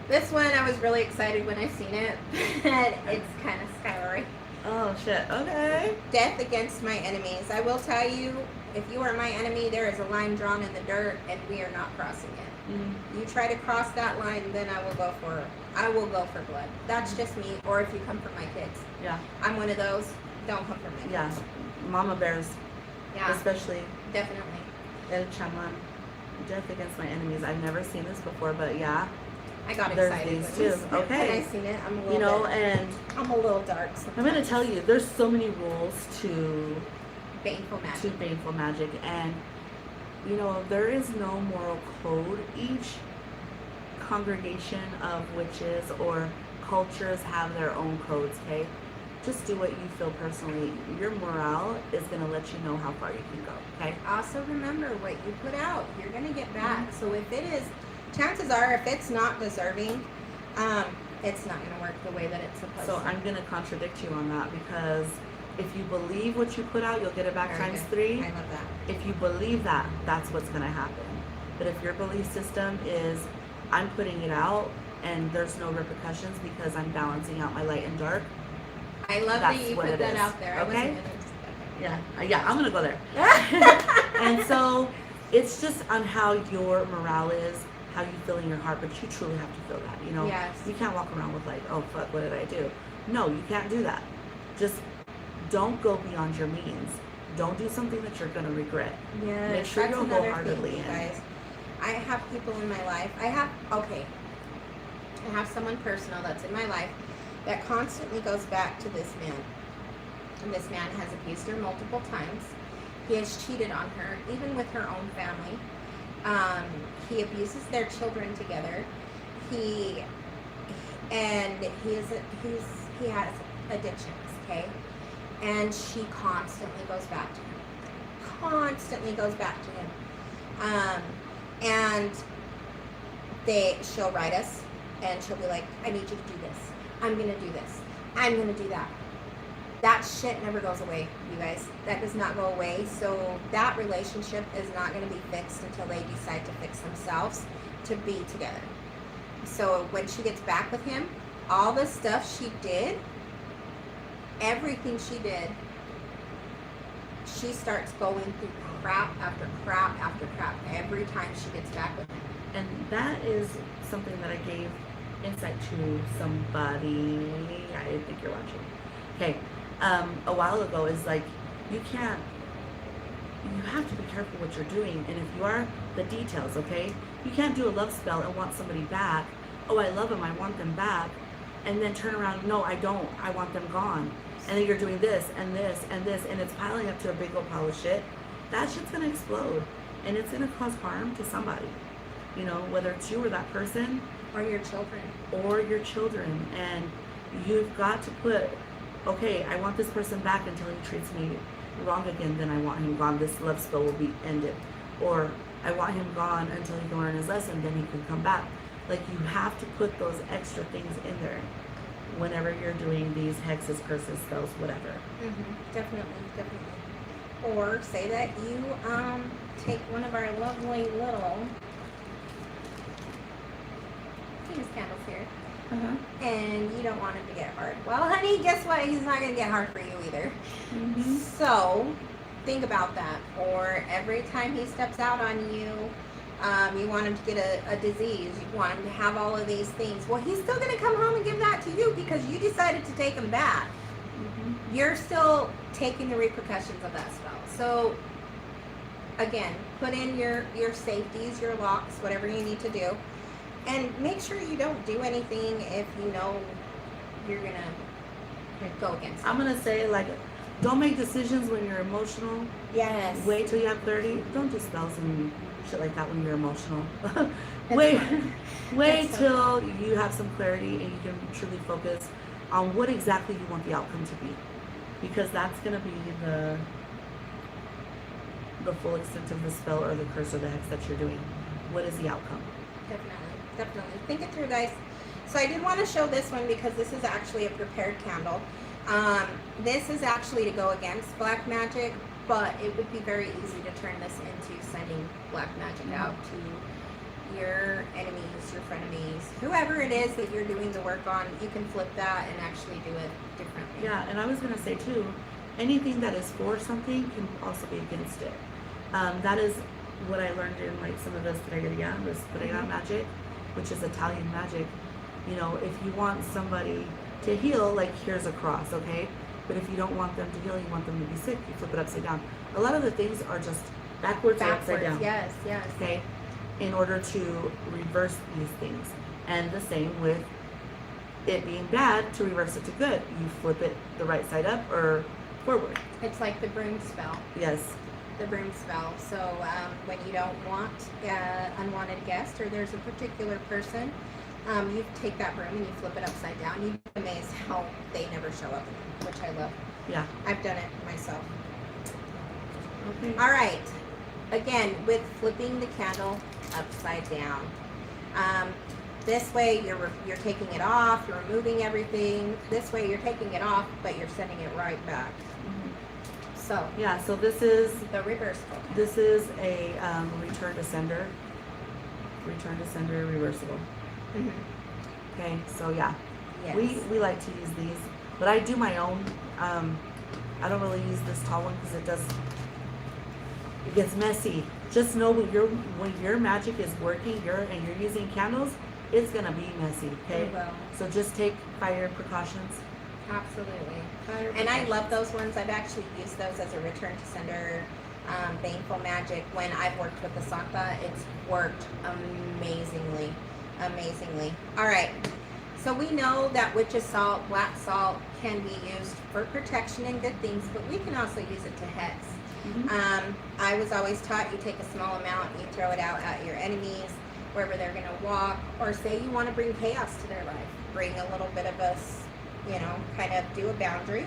[SPEAKER 3] This one, I was really excited when I seen it. And it's kind of scary.
[SPEAKER 1] Oh, shit. Okay.
[SPEAKER 3] Death against my enemies. I will tell you, if you are my enemy, there is a line drawn in the dirt, and we are not crossing it. Mm-hmm. You try to cross that line, then I will go for blood. That's just me. Or if you come for my kids.
[SPEAKER 1] Yeah.
[SPEAKER 3] I'm one of those. Don't come for my kids.
[SPEAKER 1] Yeah. Mama bears.
[SPEAKER 3] Yeah.
[SPEAKER 1] Especially.
[SPEAKER 3] Definitely.
[SPEAKER 1] El Chaman. Death against my enemies. I've never seen this before, but yeah.
[SPEAKER 3] I got
[SPEAKER 1] there's
[SPEAKER 3] excited
[SPEAKER 1] these too. Okay.
[SPEAKER 3] when I seen it. I'm a little
[SPEAKER 1] and
[SPEAKER 3] I'm a little dark sometimes.
[SPEAKER 1] I'm gonna tell you, there's so many rules to
[SPEAKER 3] Baneful magic.
[SPEAKER 1] And there is no moral code. Each congregation of witches or cultures have their own codes, okay? Just do what you feel personally. Your morale is going to let you know how far you can go, okay?
[SPEAKER 3] Also remember, what you put out, you're going to get back. Mm-hmm. So if it is, chances are, if it's not deserving, it's not going to work the way that it's supposed to.
[SPEAKER 1] So I'm going to contradict you on that, because if you believe what you put out, you'll get it back times 3.
[SPEAKER 3] I love that.
[SPEAKER 1] If you believe that, that's what's going to happen. But if your belief system is, I'm putting it out and there's no repercussions because I'm balancing out my light and dark.
[SPEAKER 3] I love that you put that out there.
[SPEAKER 1] Okay? Yeah, I'm going to go there. And so it's just on how your morale is, how you feel in your heart, but you truly have to feel that,
[SPEAKER 3] Yes.
[SPEAKER 1] You can't walk around with oh, fuck, what did I do? No, you can't do that. Just don't go beyond your means. Don't do something that you're going to regret.
[SPEAKER 3] Yeah,
[SPEAKER 1] make sure you'll wholeheartedly in.
[SPEAKER 3] Guys. I have people in my life. I have someone personal that's in my life that constantly goes back to this man. And this man has abused her multiple times. He has cheated on her, even with her own family. He abuses their children together. He has addictions, okay? And she constantly goes back to him. And she'll write us, and she'll be like, I need you to do this. I'm going to do this. I'm going to do that. That shit never goes away, you guys. That does not go away. So that relationship is not going to be fixed until they decide to fix themselves to be together. So when she gets back with him, all the stuff she did, everything she did, she starts going through crap after crap after crap every time she gets back with him.
[SPEAKER 1] And that is something that I gave insight to somebody, I think you're watching. Okay, a while ago is you have to be careful what you're doing. And if you are, the details, okay? You can't do a love spell and want somebody back oh, I love them, I want them back, and then turn around, no, I don't, I want them gone. And then you're doing this and this and this, and it's piling up to a big old pile of shit. That shit's gonna explode, and it's gonna cause harm to somebody. You know, whether it's you or that person,
[SPEAKER 3] Or your children.
[SPEAKER 1] or your children. And you've got to put, okay, I want this person back until he treats me wrong again, then I want him gone. This love spell will be ended. Or I want him gone until he can learn his lesson, then he can come back. Like, you have to put those extra things in there whenever you're doing these hexes, curses, spells, whatever.
[SPEAKER 3] Definitely. Or say that you take one of our lovely little Venus candles here, and you don't want him to get hard. Well, honey, guess what? He's not going to get hard for you either. So think about that. Or every time he steps out on you, you want him to get a disease. You want him to have all of these things. Well, he's still going to come home and give that to you because you decided to take him back. You're still taking the repercussions of that spell. So again, put in your safeties, your locks, whatever you need to do. And make sure you don't do anything if you know you're going to go against it.
[SPEAKER 1] I'm going to say, like, don't make decisions when you're emotional.
[SPEAKER 3] Yes.
[SPEAKER 1] Wait till you have 30. Don't do spells and shit like that when you're emotional. Wait till you have some clarity and you can truly focus on what exactly you want the outcome to be. Because that's going to be the full extent of the spell or the curse or the hex that you're doing. What is the outcome?
[SPEAKER 3] Definitely. Think it through, guys. So I did want to show this one because this is actually a prepared candle. This is actually to go against black magic, but it would be very easy to turn this into sending black magic out to your enemies, your frenemies, whoever it is that you're doing the work on. You can flip that and actually do it differently.
[SPEAKER 1] Yeah, and I was going to say too, anything that is for something can also be against it. That is what I learned in like some of this magic, which is Italian magic. You know, if you want somebody to heal, like, here's a cross, okay? But if you don't want them to heal, you want them to be sick, you flip it upside down. A lot of the things are just backwards or upside down.
[SPEAKER 3] Yes.
[SPEAKER 1] Okay? In order to reverse these things. And the same with it being bad, to reverse it to good. You flip it the right side up or forward.
[SPEAKER 3] It's like the broom spell.
[SPEAKER 1] Yes.
[SPEAKER 3] The broom spell. So when you don't want unwanted guest, or there's a particular person, you take that broom and you flip it upside down. You'd be amazed how they never show up, which I love.
[SPEAKER 1] Yeah.
[SPEAKER 3] I've done it myself.
[SPEAKER 1] Okay.
[SPEAKER 3] All right. Again, with flipping the candle upside down. This way you're taking it off, you're removing everything. This way you're taking it off, but you're sending it right back. So
[SPEAKER 1] yeah, so this is
[SPEAKER 3] the reversible.
[SPEAKER 1] This is a return to sender reversible. Okay, so yeah,
[SPEAKER 3] Yes.
[SPEAKER 1] we like to use these, but I do my own. I don't really use this tall one because it gets messy. Just know when your magic is working, and you're using candles, it's gonna be messy. Okay,
[SPEAKER 3] It will.
[SPEAKER 1] so just take fire precautions.
[SPEAKER 3] Absolutely.
[SPEAKER 1] Fire
[SPEAKER 3] And I
[SPEAKER 1] precautions.
[SPEAKER 3] love those ones. I've actually used those as a return to sender Baneful magic. When I've worked with the Santa, it's worked amazingly. All right. So we know that witch's salt, black salt can be used for protection and good things, but we can also use it to hex. I was always taught you take a small amount, you throw it out at your enemies, wherever they're going to walk, or say you want to bring chaos to their life. Bring a little bit of us, kind of do a boundary.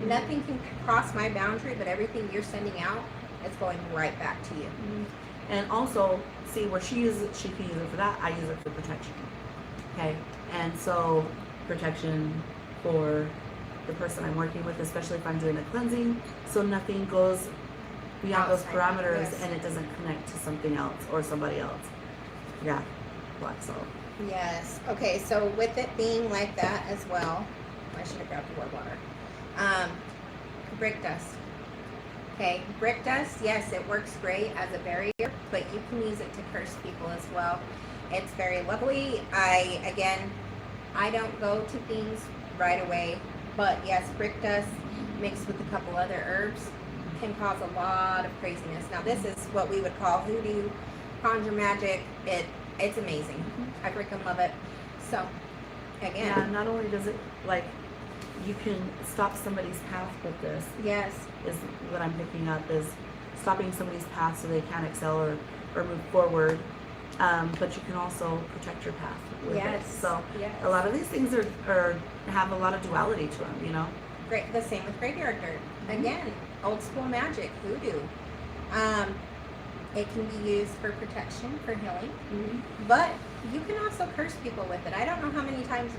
[SPEAKER 3] Nothing can cross my boundary, but everything you're sending out is going right back to you.
[SPEAKER 1] And also, see where she can use it for that. I use it for protection. Okay, and so protection for the person I'm working with, especially if I'm doing a cleansing, so nothing goes beyond those
[SPEAKER 3] Outside,
[SPEAKER 1] parameters
[SPEAKER 3] yes.
[SPEAKER 1] and it doesn't connect to something else or somebody else. Yeah, black salt.
[SPEAKER 3] Yes. Okay, so with it being like that as well, I should have grabbed the word water. Brick dust. Okay, brick dust, yes, it works great as a barrier, but you can use it to curse people as well. It's very lovely. I don't go to things right away, but yes, brick dust mixed with a couple other herbs can cause a lot of craziness. Now this is what we would call hoodoo, conjure magic. It's amazing. I freaking love it. So, again.
[SPEAKER 1] Yeah, not only does it, like, you can stop somebody's path with this,
[SPEAKER 3] Yes.
[SPEAKER 1] is what I'm picking up, is stopping somebody's path so they can't excel or move forward. But you can also protect your path with
[SPEAKER 3] Yes.
[SPEAKER 1] it. So
[SPEAKER 3] Yes.
[SPEAKER 1] a lot of these things are have a lot of duality to them, you know?
[SPEAKER 3] Great. The same with graveyard dirt. Again, old school magic, voodoo. It can be used for protection, for healing, but you can also curse people with it. I don't know how many times,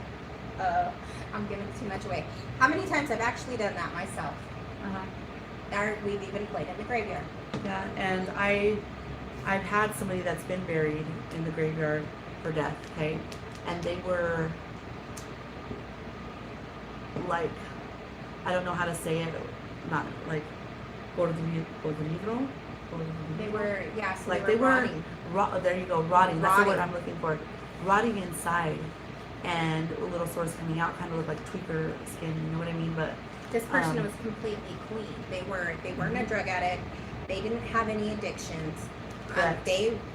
[SPEAKER 3] I'm giving too much away, how many times I've actually done that myself. We've even played in the graveyard.
[SPEAKER 1] Yeah, and I've had somebody that's been buried in the graveyard for death, okay? And they were like, I don't know how to say it, not like
[SPEAKER 3] They were, yeah, so
[SPEAKER 1] like
[SPEAKER 3] they were rotting.
[SPEAKER 1] there you go, rotting. That's the word
[SPEAKER 3] Rotting.
[SPEAKER 1] I'm looking for. Rotting inside, and little sores coming out, kind of look like tweaker skin. You know what I mean? But
[SPEAKER 3] This person was completely clean. They weren't a drug addict. They didn't have any addictions.
[SPEAKER 1] Correct.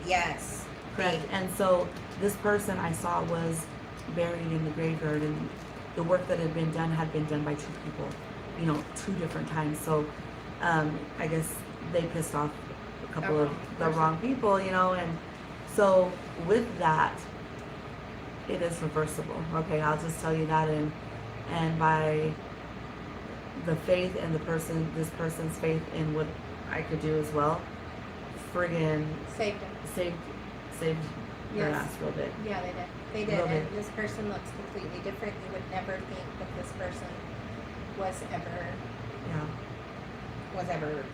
[SPEAKER 3] Yes.
[SPEAKER 1] correct. And so this person I saw was buried in the graveyard, and the work that had been done by two people. You know, two different times. So I guess they pissed off a couple of the wrong people. You know, and so with that, it is reversible. Okay, I'll just tell you that, and by the faith and this person's faith in what I could do as well, friggin'
[SPEAKER 3] Saved them.
[SPEAKER 1] saved their
[SPEAKER 3] Yes.
[SPEAKER 1] ass real big.
[SPEAKER 3] Yeah, they did. They did.
[SPEAKER 1] Little
[SPEAKER 3] And
[SPEAKER 1] bit.
[SPEAKER 3] this person looks completely different. You would never think that this person was ever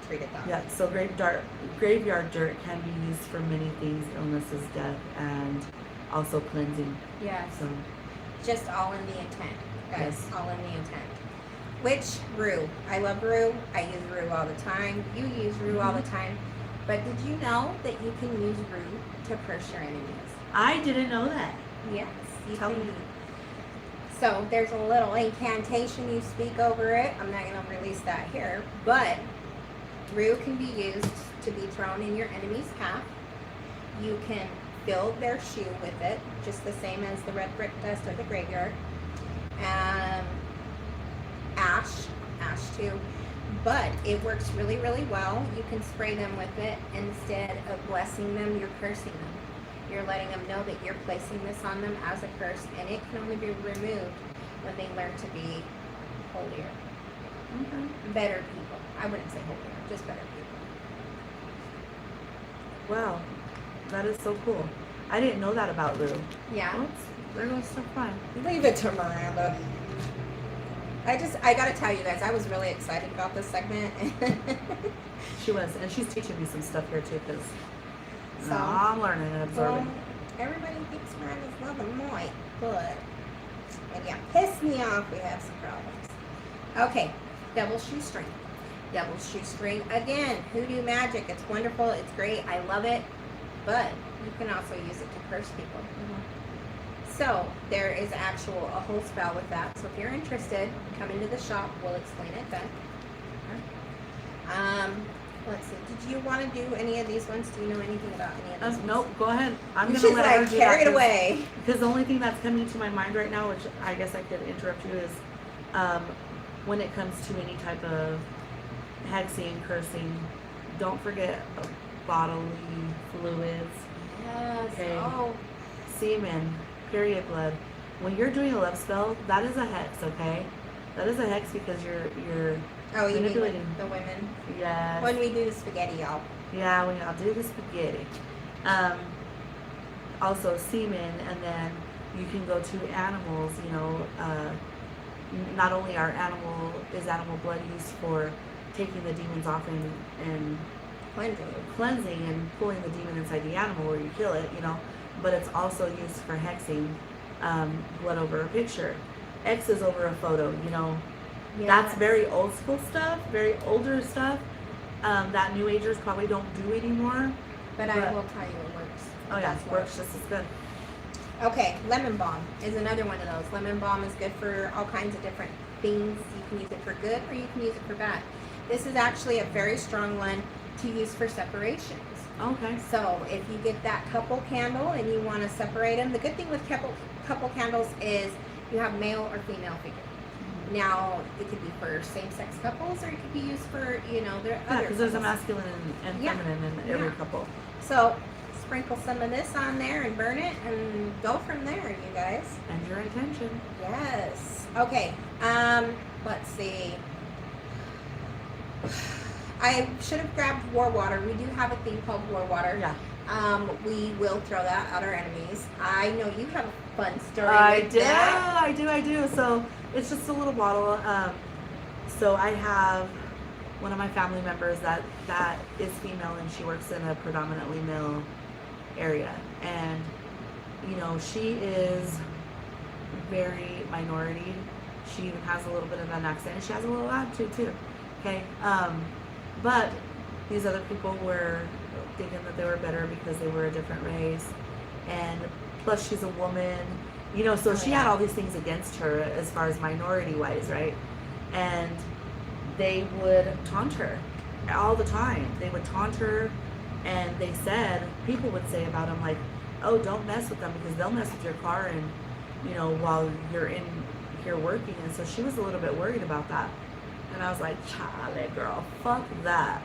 [SPEAKER 3] treated that
[SPEAKER 1] Yeah.
[SPEAKER 3] way.
[SPEAKER 1] So graveyard dirt can be used for many things: illnesses, death, and also cleansing.
[SPEAKER 3] Yes.
[SPEAKER 1] So
[SPEAKER 3] Just all in the intent, guys.
[SPEAKER 1] Yes.
[SPEAKER 3] All in the intent. Which rue? I love rue. I use rue all the time. You use rue all the time. But did you know that you can use rue to curse your enemies?
[SPEAKER 1] I didn't know that.
[SPEAKER 3] Yes, you
[SPEAKER 1] Tell
[SPEAKER 3] can.
[SPEAKER 1] me.
[SPEAKER 3] So there's a little incantation you speak over it. I'm not going to release that here, but rue can be used to be thrown in your enemy's path. You can fill their shoe with it, just the same as the red brick dust of the graveyard. Ash too. But it works really, really well. You can spray them with it. Instead of blessing them, you're cursing them. You're letting them know that you're placing this on them as a curse, and it can only be removed when they learn to be holier.
[SPEAKER 1] Okay.
[SPEAKER 3] Better people. I wouldn't say holier, just better people.
[SPEAKER 1] Wow, that is so cool. I didn't know that about Rue.
[SPEAKER 3] Yeah.
[SPEAKER 1] Oops, there goes stuff fine.
[SPEAKER 3] Leave it to Miranda. I gotta tell you guys, I was really excited about this segment.
[SPEAKER 1] She was, and she's teaching me some stuff here too, because
[SPEAKER 3] So,
[SPEAKER 1] I'm learning and absorbing.
[SPEAKER 3] everybody thinks Miranda's loving Moy, but, and yeah, piss me off, we have some problems. Okay, devil's shoestring. Devil's shoestring, again, hoodoo magic. It's wonderful, it's great, I love it, but you can also use it to curse people. So there is a whole spell with that. So if you're interested, come into the shop. We'll explain it then. Let's see. Did you want to do any of these ones? Do you know anything about any of these ones?
[SPEAKER 1] Nope, go ahead. I'm
[SPEAKER 3] She's
[SPEAKER 1] gonna let her
[SPEAKER 3] like,
[SPEAKER 1] do
[SPEAKER 3] carry
[SPEAKER 1] that,
[SPEAKER 3] it away.
[SPEAKER 1] Because the only thing that's coming to my mind right now, which I guess I could interrupt you, is when it comes to any type of hexing, cursing, don't forget bodily fluids,
[SPEAKER 3] Yes.
[SPEAKER 1] Okay.
[SPEAKER 3] Oh,
[SPEAKER 1] semen, period blood. When you're doing a love spell, that is a hex, okay? That is a hex because you're
[SPEAKER 3] you mean
[SPEAKER 1] manipulating.
[SPEAKER 3] the women?
[SPEAKER 1] Yes.
[SPEAKER 3] When we do the spaghetti, y'all.
[SPEAKER 1] Yeah, when I'll do the spaghetti. Also semen, and then you can go to animals, you know, not only is animal blood used for taking the demons off and cleansing and pulling the demon inside the animal where you kill it, you know, but it's also used for hexing blood over a picture. X's over a photo, you know.
[SPEAKER 3] Yes.
[SPEAKER 1] That's very old school stuff, very older stuff that New Agers probably don't do anymore.
[SPEAKER 3] But I will tell you it works.
[SPEAKER 1] Oh yeah,
[SPEAKER 3] That's
[SPEAKER 1] it works just as good.
[SPEAKER 3] Okay, lemon balm is another one of those. Lemon balm is good for all kinds of different things. You can use it for good or you can use it for bad. This is actually a very strong one to use for separations.
[SPEAKER 1] Okay.
[SPEAKER 3] So if you get that couple candle and you want to separate them, the good thing with couple candles is you have male or female figure. Now it could be for same-sex couples, or it could be used for, you know, there
[SPEAKER 1] Yeah,
[SPEAKER 3] other
[SPEAKER 1] because there's a
[SPEAKER 3] couples.
[SPEAKER 1] masculine and
[SPEAKER 3] Yeah.
[SPEAKER 1] feminine in every
[SPEAKER 3] Yeah.
[SPEAKER 1] couple.
[SPEAKER 3] So sprinkle some of this on there and burn it, and go from there, you guys.
[SPEAKER 1] And your intention.
[SPEAKER 3] Yes. Okay. Let's see. I should have grabbed war water. We do have a thing called war water.
[SPEAKER 1] Yeah.
[SPEAKER 3] We will throw that at our enemies. I know you have a fun story
[SPEAKER 1] I
[SPEAKER 3] with
[SPEAKER 1] do.
[SPEAKER 3] that.
[SPEAKER 1] I do. So it's just a little bottle. So I have one of my family members that is female, and she works in a predominantly male area, and you know, she is very minority. She even has a little bit of an accent, and she has a little attitude too. Okay. But these other people were thinking that they were better because they were a different race, and plus she's a woman, you know, so
[SPEAKER 3] Oh,
[SPEAKER 1] she
[SPEAKER 3] yeah.
[SPEAKER 1] had all these things against her as far as minority wise, right? And they would taunt her all the time. They would taunt her, and they said, people would say about them like, oh, don't mess with them because they'll mess with your car, and you know, while you're in here working. And so she was a little bit worried about that. And I was like, Charlie, girl, fuck that.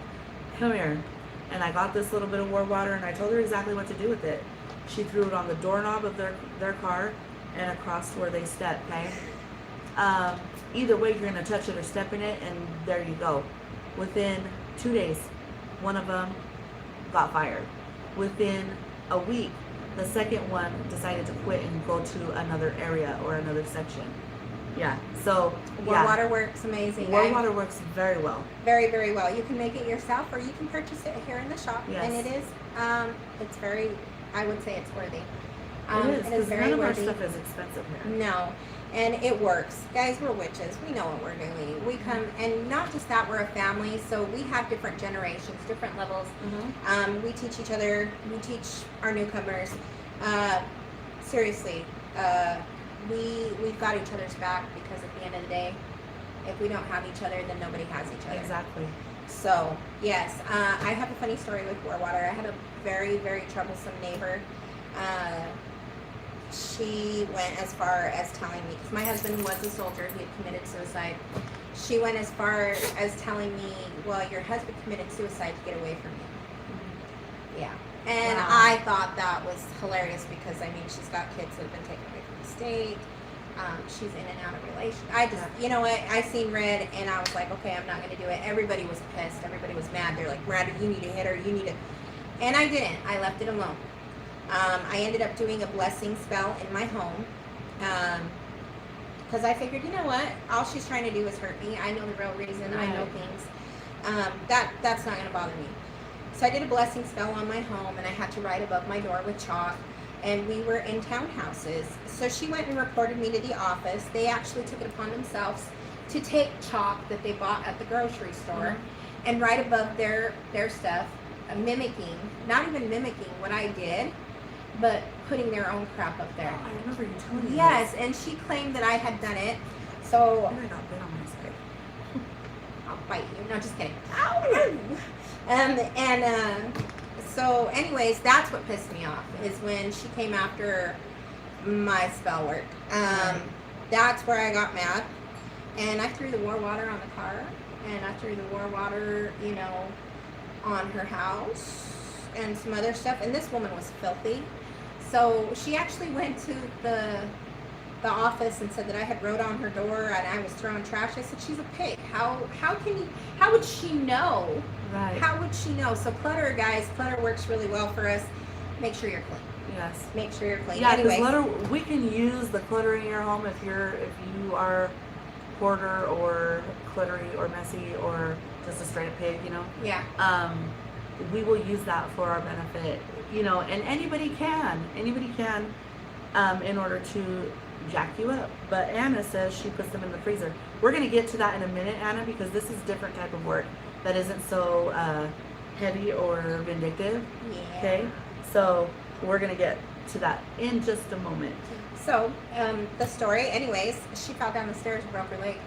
[SPEAKER 1] Come here. And I got this little bit of war water, and I told her exactly what to do with it. She threw it on the doorknob of their car and across where they step, okay? Either way, you're going to touch it or step in it, and there you go. Within 2 days, one of them got fired. Within a week, the second one decided to quit and go to another area or another section. Yeah, so
[SPEAKER 3] War water works amazing.
[SPEAKER 1] War water works very well.
[SPEAKER 3] Very, very well. You can make it yourself, or you can purchase it here in the shop.
[SPEAKER 1] Yes.
[SPEAKER 3] And it is, it's very, I would say it's worthy.
[SPEAKER 1] It is,
[SPEAKER 3] it is
[SPEAKER 1] because
[SPEAKER 3] very
[SPEAKER 1] none of our
[SPEAKER 3] worthy.
[SPEAKER 1] stuff is expensive here.
[SPEAKER 3] No, and it works. Guys, we're witches. We know what we're doing. We come, and not just that, we're a family, so we have different generations, different levels.
[SPEAKER 1] Mm-hmm.
[SPEAKER 3] We teach each other. We teach our newcomers. Seriously, we've got each other's back, because at the end of the day, if we don't have each other, then nobody has each other.
[SPEAKER 1] Exactly.
[SPEAKER 3] So, yes, I have a funny story with war water. I had a very, very troublesome neighbor. She went as far as telling me, because my husband was a soldier, he had committed suicide. She went as far as telling me, well, your husband committed suicide to get away from you. Yeah. And
[SPEAKER 1] Wow.
[SPEAKER 3] I thought that was hilarious, because, I mean, she's got kids that have been taken away from the state. She's in and out of relation. I just, you know what, I seen red, and I was like, okay, I'm not going to do it. Everybody was pissed. Everybody was mad. They're like, Miranda, you need to hit her. You need to. And I didn't. I left it alone. I ended up doing a blessing spell in my home, because I figured, you know what, all she's trying to do is hurt me. I know the real reason. I know
[SPEAKER 1] Right.
[SPEAKER 3] things. That's not going to bother me. So I did a blessing spell on my home, and I had to write above my door with chalk. And we were in townhouses. So she went and reported me to the office. They actually took it upon themselves to take chalk that they bought at the grocery store and write above their stuff, mimicking, not even mimicking what I did, but putting their own crap up there.
[SPEAKER 1] I remember you telling me.
[SPEAKER 3] Yes, and she claimed that I had done it. So
[SPEAKER 1] You might not been on my side.
[SPEAKER 3] I'll bite you. No, just kidding. So anyways, that's what pissed me off, is when she came after my spell work. That's where I got mad, and I threw the war water on the car, and I threw the war water, you know, on her house and some other stuff. And this woman was filthy. So she actually went to the office and said that I had wrote on her door and I was throwing trash. I said, she's a pig. How would she know?
[SPEAKER 1] Right.
[SPEAKER 3] How would she know? So clutter, guys, clutter works really well for us. Make sure you're clean.
[SPEAKER 1] Yes.
[SPEAKER 3] Make sure you're clean.
[SPEAKER 1] Yeah, because
[SPEAKER 3] Anyways,
[SPEAKER 1] we can use the clutter in your home if you are hoarder or cluttery or messy or just a straight up pig, you know.
[SPEAKER 3] yeah.
[SPEAKER 1] We will use that for our benefit, you know, and anybody can, in order to jack you up. But Anna says she puts them in the freezer. We're gonna get to that in a minute, Anna, because this is different type of work that isn't so heavy or vindictive.
[SPEAKER 3] Yeah.
[SPEAKER 1] Okay, so we're gonna get to that in just a moment.
[SPEAKER 3] So, the story, anyways, she fell down the stairs and broke her leg.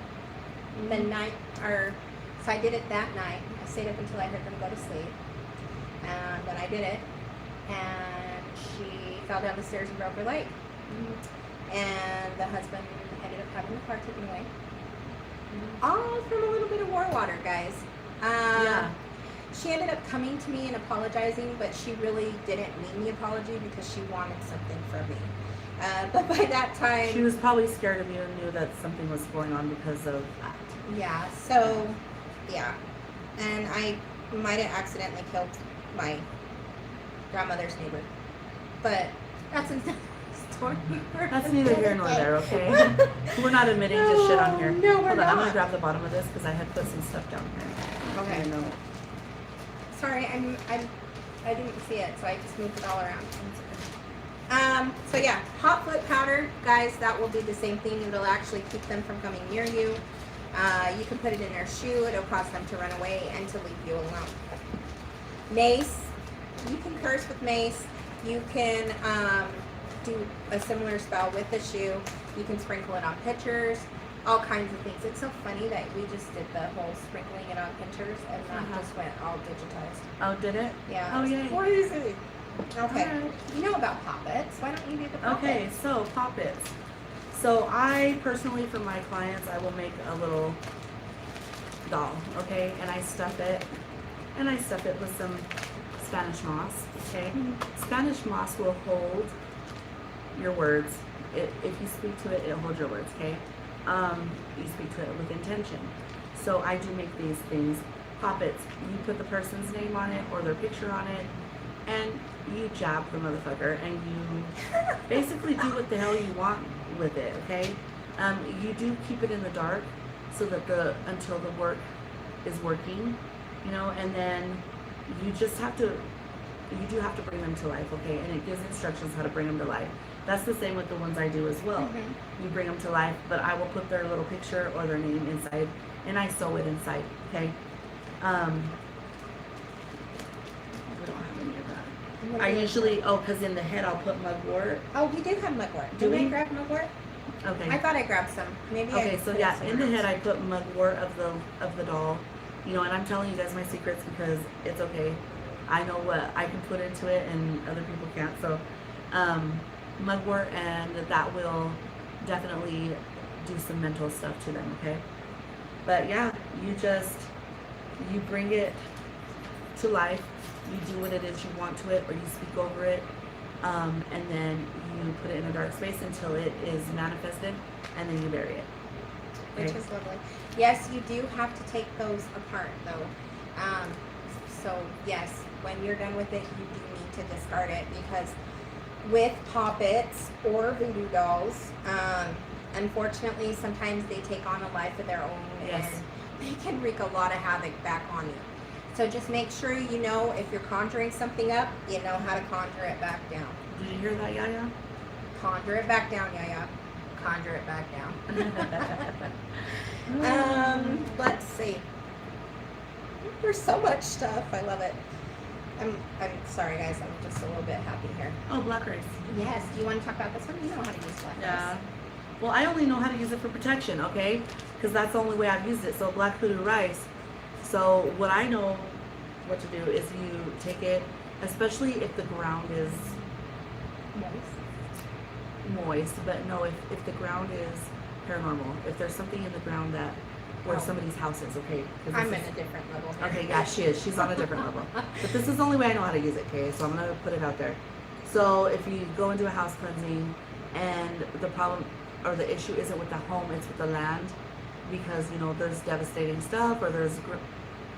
[SPEAKER 3] So I did it that night. I stayed up until I heard them go to sleep. and then I did it, and she fell down the stairs and broke her leg. And the husband ended up having the car taken away. All from a little bit of war water, guys.
[SPEAKER 1] Yeah.
[SPEAKER 3] She ended up coming to me and apologizing, but she really didn't mean the apology because she wanted something from me. But by that time...
[SPEAKER 1] She was probably scared of you and knew that something was going on because of that.
[SPEAKER 3] Yeah, so, yeah. And I might have accidentally killed my grandmother's neighbor. But that's another story.
[SPEAKER 1] That's neither here nor there, okay? We're not admitting to shit on here.
[SPEAKER 3] No, we're
[SPEAKER 1] Hold on, I'm
[SPEAKER 3] not.
[SPEAKER 1] gonna grab the bottom of this because I had put some stuff down here.
[SPEAKER 3] Okay.
[SPEAKER 1] I know.
[SPEAKER 3] Sorry, I didn't see it, so I just moved it all around. So yeah, hot foot powder, guys, that will do the same thing. It'll actually keep them from coming near you. You can put it in their shoe. It'll cause them to run away and to leave you alone. Mace, you can curse with mace. You can do a similar spell with the shoe. You can sprinkle it on pictures, all kinds of things. It's so funny that we just did the whole sprinkling it on pictures and that just went all digitized.
[SPEAKER 1] Oh, did it?
[SPEAKER 3] Yeah.
[SPEAKER 1] Oh,
[SPEAKER 3] it's
[SPEAKER 1] yay.
[SPEAKER 3] crazy. Okay.
[SPEAKER 1] Alright.
[SPEAKER 3] You know about poppets. Why don't you do the poppets?
[SPEAKER 1] Okay, so poppets. So I personally, for my clients, I will make a little doll, okay? And I stuff it with some Spanish moss, okay? Spanish moss will hold your words. If you speak to it, it'll hold your words, okay? You speak to it with intention. So I do make these things, poppets. You put the person's name on it or their picture on it, and you jab the motherfucker, and you basically do what the hell you want with it, okay? You do keep it in the dark so that until the work is working, you know, and then you do have to bring them to life, okay? And it gives instructions how to bring them to life. That's the same with the ones I do as well. You bring them to life, but I will put their little picture or their name inside, and I sew it inside, okay? We don't have any of that. I usually, because in the head I'll put mugwort.
[SPEAKER 3] Oh, we do have mugwort.
[SPEAKER 1] Do
[SPEAKER 3] Did I
[SPEAKER 1] we?
[SPEAKER 3] grab mugwort?
[SPEAKER 1] Okay.
[SPEAKER 3] I thought I grabbed some. Maybe I
[SPEAKER 1] Okay,
[SPEAKER 3] just
[SPEAKER 1] so
[SPEAKER 3] put
[SPEAKER 1] yeah,
[SPEAKER 3] it
[SPEAKER 1] in the
[SPEAKER 3] somewhere
[SPEAKER 1] head I put mugwort of the doll, you know, and I'm telling you guys my secrets because it's okay. I know what I can put into it and other people can't. So, mugwort, and that will definitely do some mental stuff to them, okay? But yeah, you bring it to life, you do what it is you want to it, or you speak over it, and then you put it in a dark space until it is manifested, and then you bury it.
[SPEAKER 3] which is lovely. Yes, you do have to take those apart though. So yes, when you're done with it, you do need to discard it because with poppets or voodoo dolls, unfortunately, sometimes they take on a life of their own
[SPEAKER 1] Yes.
[SPEAKER 3] and they can wreak a lot of havoc back on you. So just make sure you know if you're conjuring something up, you know how to conjure it back down.
[SPEAKER 1] Did you hear that, Yaya?
[SPEAKER 3] Conjure it back down, Yaya. Conjure it back down. Let's see. There's so much stuff. I love it. I'm sorry, guys. I'm just a little bit happy here.
[SPEAKER 1] Oh, black rice.
[SPEAKER 3] Yes. Do you want to talk about this one? You know how to use black
[SPEAKER 1] Yeah.
[SPEAKER 3] rice.
[SPEAKER 1] Well, I only know how to use it for protection, okay? Because that's the only way I've used it. So black hoodoo rice. So what I know what to do is you take it, especially if the ground is moist, but no, if the ground is paranormal, if there's something in the ground that where somebody's house is, okay? 'Cause
[SPEAKER 3] I'm
[SPEAKER 1] this
[SPEAKER 3] in
[SPEAKER 1] is-
[SPEAKER 3] a different level here.
[SPEAKER 1] Okay, yeah, she is. She's on a different level. But this is the only way I know how to use it, okay? So I'm going to put it out there. So if you go into a house cleansing and the problem or the issue isn't with the home, it's with the land, because, you know, there's devastating stuff or there's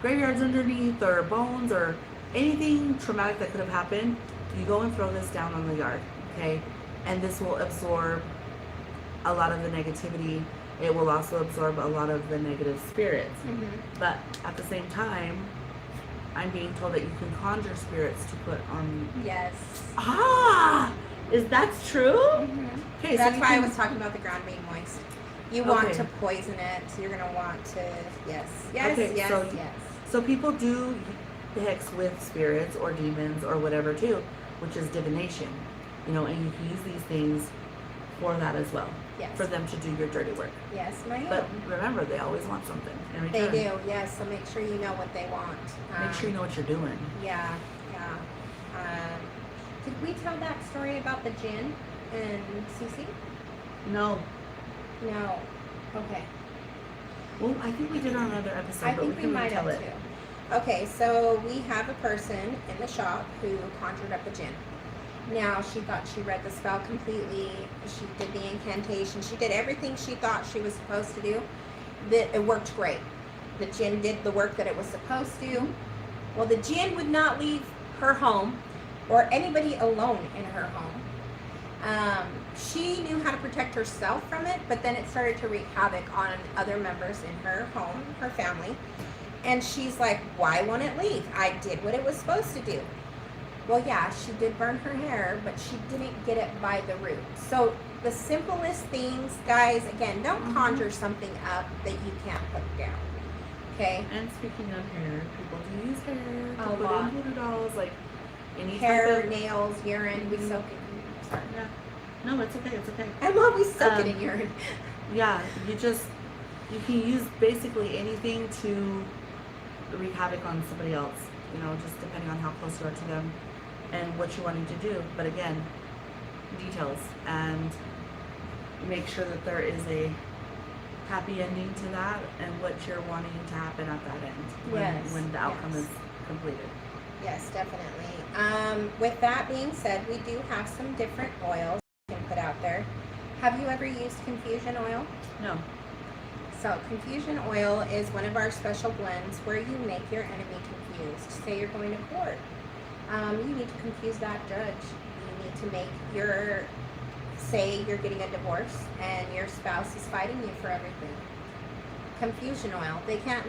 [SPEAKER 1] graveyards underneath or bones or anything traumatic that could have happened, you go and throw this down on the yard, okay? And this will absorb a lot of the negativity. It will also absorb a lot of the negative spirits.
[SPEAKER 3] Mhm.
[SPEAKER 1] But at the same time, I'm being told that you can conjure spirits to put on.
[SPEAKER 3] Yes.
[SPEAKER 1] Is that true?
[SPEAKER 3] Mhm.
[SPEAKER 1] Okay,
[SPEAKER 3] That's
[SPEAKER 1] you
[SPEAKER 3] why
[SPEAKER 1] can-
[SPEAKER 3] I was talking about the ground being moist. You want
[SPEAKER 1] Okay.
[SPEAKER 3] to poison it, so you're gonna want to. Yes. Yes.
[SPEAKER 1] Okay,
[SPEAKER 3] yes.
[SPEAKER 1] so-
[SPEAKER 3] yes.
[SPEAKER 1] So people do hex with spirits or demons or whatever too, which is divination. You know, and you can use these things for that as well,
[SPEAKER 3] Yes.
[SPEAKER 1] for them to do your dirty work.
[SPEAKER 3] Yes, ma'am.
[SPEAKER 1] But remember, they always want something in
[SPEAKER 3] They
[SPEAKER 1] return.
[SPEAKER 3] do. Yes. So make sure you know what they want.
[SPEAKER 1] Make sure you know what you're doing.
[SPEAKER 3] Yeah. Yeah. Did we tell that story about the gin and Cece?
[SPEAKER 1] No.
[SPEAKER 3] No. Okay.
[SPEAKER 1] Well, I think we did on another episode,
[SPEAKER 3] I
[SPEAKER 1] but
[SPEAKER 3] think
[SPEAKER 1] we
[SPEAKER 3] we
[SPEAKER 1] can
[SPEAKER 3] might
[SPEAKER 1] retell
[SPEAKER 3] have
[SPEAKER 1] it.
[SPEAKER 3] too. Okay, so we have a person in the shop who conjured up a gin. Now, she thought she read the spell completely. She did the incantation. She did everything she thought she was supposed to do. It worked great. The gin did the work that it was supposed to. Well, the gin would not leave her home or anybody alone in her home. She knew how to protect herself from it, but then it started to wreak havoc on other members in her home, her family. And she's like, why won't it leave? I did what it was supposed to do. Well, yeah, she did burn her hair, but she didn't get it by the root. So the simplest things, guys, again, don't conjure something up that you can't put down. Okay?
[SPEAKER 1] And speaking of hair, people do use hair to
[SPEAKER 3] A
[SPEAKER 1] put
[SPEAKER 3] lot.
[SPEAKER 1] in voodoo dolls, like any
[SPEAKER 3] Hair,
[SPEAKER 1] type of...
[SPEAKER 3] nails, urine, we
[SPEAKER 1] Mhm.
[SPEAKER 3] soak it. Sorry.
[SPEAKER 1] Yeah. No, it's okay, it's okay.
[SPEAKER 3] I'm always soaking in
[SPEAKER 1] Um,
[SPEAKER 3] urine.
[SPEAKER 1] Yeah, you can use basically anything to wreak havoc on somebody else, you know, just depending on how close you are to them and what you're wanting to do. But again, details, and make sure that there is a happy ending to that and what you're wanting to happen at that end when the outcome
[SPEAKER 3] Yes.
[SPEAKER 1] is completed.
[SPEAKER 3] Yes, definitely. With that being said, we do have some different oils you can put out there. Have you ever used confusion oil?
[SPEAKER 1] No.
[SPEAKER 3] So confusion oil is one of our special blends where you make your enemy confused. Say you're going to court. You need to confuse that judge. You need to make say you're getting a divorce and your spouse is fighting you for everything. Confusion oil. They can't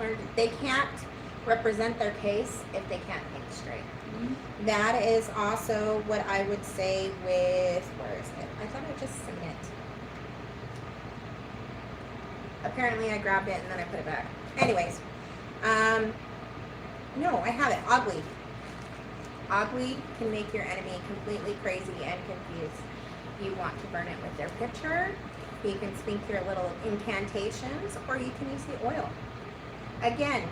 [SPEAKER 3] represent their case if they can't think straight.
[SPEAKER 1] Mm-hmm.
[SPEAKER 3] That is also what I would say with, where is it? I thought I just seen it. Apparently I grabbed it and then I put it back. Anyways, no, I have it. Ogweed. Ogweed can make your enemy completely crazy and confused. You want to burn it with their picture. You can speak your little incantations, or you can use the oil. Again,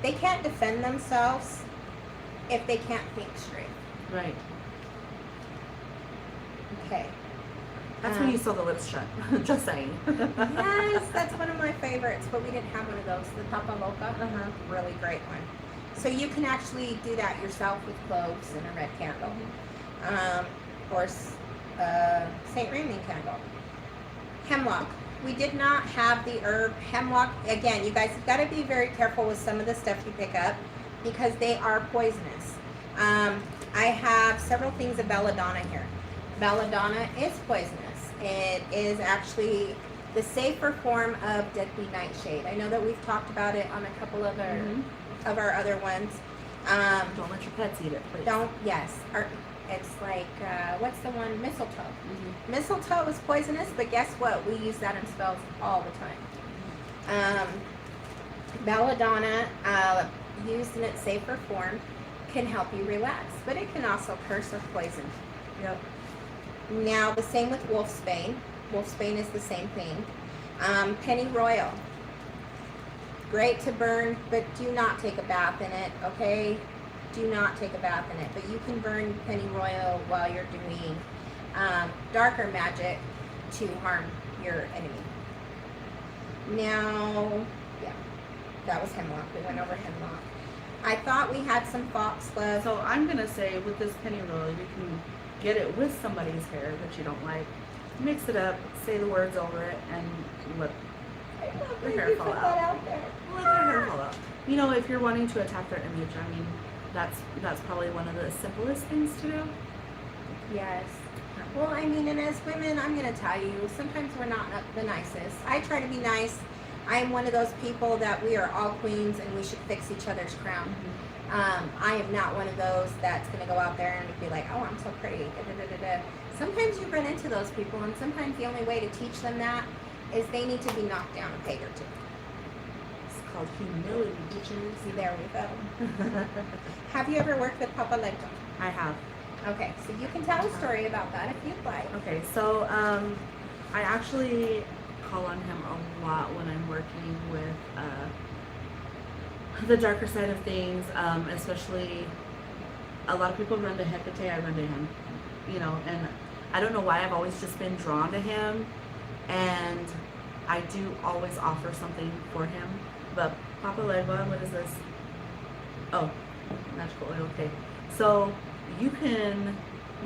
[SPEAKER 3] they can't defend themselves if they can't think straight.
[SPEAKER 1] Right.
[SPEAKER 3] Okay.
[SPEAKER 1] That's when you sew the lips shut. Just saying.
[SPEAKER 3] Yes, that's one of my favorites, but we didn't have one of those. The Papa Loca, really great one. So you can actually do that yourself with cloves and a red candle, or St. Raymond candle. Hemlock. We did not have the herb hemlock. Again, you guys have got to be very careful with some of the stuff you pick up because they are poisonous. I have several things of belladonna here. Belladonna is poisonous. It is actually the safer form of deadly nightshade. I know that we've talked about it on a couple of our other ones.
[SPEAKER 1] Don't let your pets eat it, please.
[SPEAKER 3] It's like, what's the one? Mistletoe.
[SPEAKER 1] Mm-hmm.
[SPEAKER 3] Mistletoe is poisonous, but guess what? We use that in spells all the time. Belladonna, used in its safer form, can help you relax, but it can also curse or poison.
[SPEAKER 1] Yep.
[SPEAKER 3] Now, the same with wolfsbane. Wolfsbane is the same thing. Pennyroyal. Great to burn, but do not take a bath in it, okay? Do not take a bath in it, but you can burn pennyroyal while you're doing darker magic to harm your enemy. Now, yeah, that was hemlock. We went over hemlock. I thought we had some foxglove.
[SPEAKER 1] So I'm gonna say with this pennyroyal, you can get it with somebody's hair that you don't like, mix it up, say the words over it, and let their hair fall out. Let their hair fall out. You know, if you're wanting to attack their image, I mean, that's probably one of the simplest things to do.
[SPEAKER 3] Yes. Well, I mean, and as women, I'm going to tell you, sometimes we're not the nicest. I try to be nice. I'm one of those people that we are all queens and we should fix each other's crown.
[SPEAKER 1] Mm-hmm.
[SPEAKER 3] I am not one of those that's going to go out there and be like, oh, I'm so pretty. Sometimes you run into those people, and sometimes the only way to teach them that is they need to be knocked down a peg or two.
[SPEAKER 1] It's called humility, bitches.
[SPEAKER 3] See, there we go. Have you ever worked with Papa Lento?
[SPEAKER 1] I have.
[SPEAKER 3] Okay, so you can tell a story about that if you'd like.
[SPEAKER 1] Okay, so I actually call on him a lot when I'm working with the darker side of things, especially a lot of people run to Hecate, I run to him. You know, and I don't know why I've always just been drawn to him, and I do always offer something for him. But Papa Legba, what is this? Oh, magical oil. Okay, so you can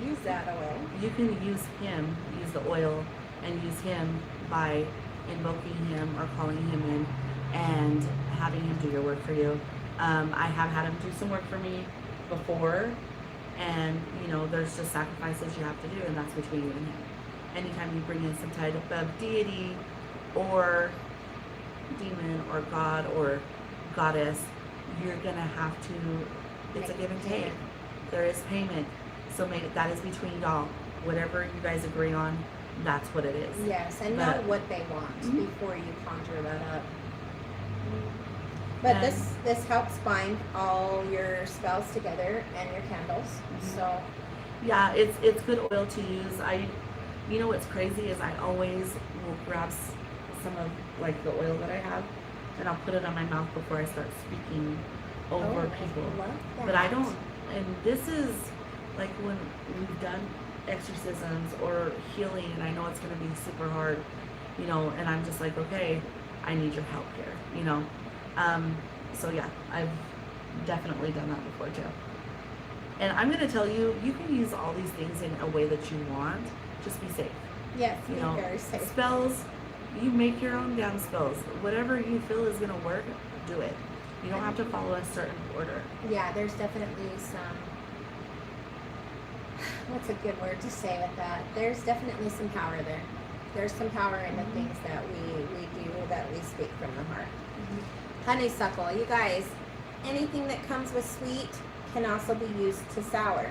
[SPEAKER 3] Use that oil.
[SPEAKER 1] you can use him, use the oil, and use him by invoking him or calling him in and having him do your work for you. I have had him do some work for me before, and you know, there's just sacrifices you have to do, and that's between you and him. Anytime you bring in some type of deity or demon or god or goddess, you're gonna have to, it's a give and take. There is payment. So that is between y'all. Whatever you guys agree on, that's what it is.
[SPEAKER 3] Yes, and know
[SPEAKER 1] But-
[SPEAKER 3] what they want
[SPEAKER 1] Mhm.
[SPEAKER 3] before you conjure that up. But
[SPEAKER 1] And-
[SPEAKER 3] this helps bind all your spells together and your candles.
[SPEAKER 1] Mhm.
[SPEAKER 3] So
[SPEAKER 1] Yeah, it's good oil to use. You know what's crazy is I always will grab some of like the oil that I have, and I'll put it on my mouth before I start speaking over people.
[SPEAKER 3] I love that.
[SPEAKER 1] But I don't, and this is like when we've done exorcisms or healing, and I know it's gonna be super hard, you know, and I'm just like, okay, I need your help here, you know. So yeah, I've definitely done that before too. And I'm gonna tell you, you can use all these things in a way that you want. Just be safe.
[SPEAKER 3] Yes,
[SPEAKER 1] You
[SPEAKER 3] be
[SPEAKER 1] know,
[SPEAKER 3] very safe.
[SPEAKER 1] spells, you make your own damn spells. Whatever you feel is gonna work, do it. You don't have to follow a certain order.
[SPEAKER 3] Yeah, there's definitely some. What's a good word to say with that? There's definitely some power there. There's some power in the things that we do, that we speak from the heart. Honeysuckle, you guys, anything that comes with sweet can also be used to sour.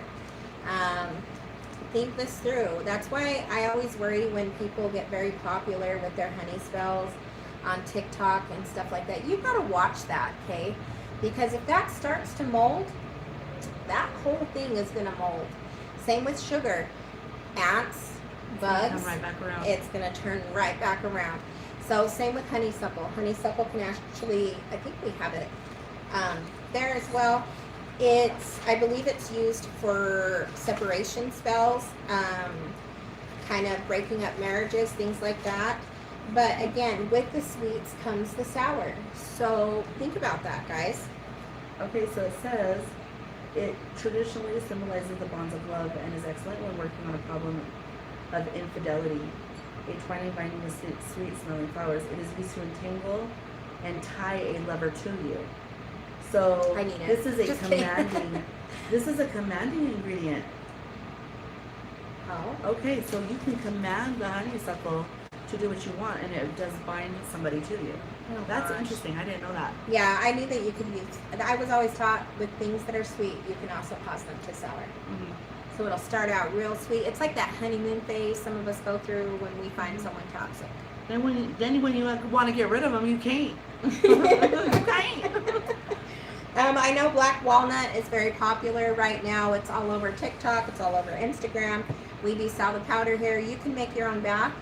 [SPEAKER 3] Think this through. That's why I always worry when people get very popular with their honey spells on TikTok and stuff like that. You've got to watch that, okay? Because if that starts to mold, that whole thing is going to mold. Same with sugar. Ants, bugs,
[SPEAKER 1] Come right back around.
[SPEAKER 3] it's going to turn right back around. So same with honeysuckle. Honeysuckle can actually, I think we have it there as well. I believe it's used for separation spells, kind of breaking up marriages, things like that. But again, with the sweets comes the sour. So think about that, guys.
[SPEAKER 1] Okay, so it says it traditionally symbolizes the bonds of love and is excellent when working on a problem of infidelity. A twining binding with sweet smelling flowers. It is used to entangle and tie a lover to you. So
[SPEAKER 3] I need it.
[SPEAKER 1] this is a
[SPEAKER 3] Just kidding.
[SPEAKER 1] commanding. This is a commanding ingredient.
[SPEAKER 3] Oh,
[SPEAKER 1] Okay, so you can command the honeysuckle to do what you want, and it does bind somebody to you.
[SPEAKER 3] oh
[SPEAKER 1] That's
[SPEAKER 3] gosh.
[SPEAKER 1] interesting. I didn't know that.
[SPEAKER 3] Yeah, I knew that you could use. I was always taught with things that are sweet, you can also cause them to sour.
[SPEAKER 1] Mm-hmm.
[SPEAKER 3] So it'll start out real sweet. It's like that honeymoon phase some of us go through when we find someone toxic.
[SPEAKER 1] Then when you want to get rid of them, you can't. You can't.
[SPEAKER 3] I know black walnut is very popular right now. It's all over TikTok. It's all over Instagram. We do sell the powder here. You can make your own bath.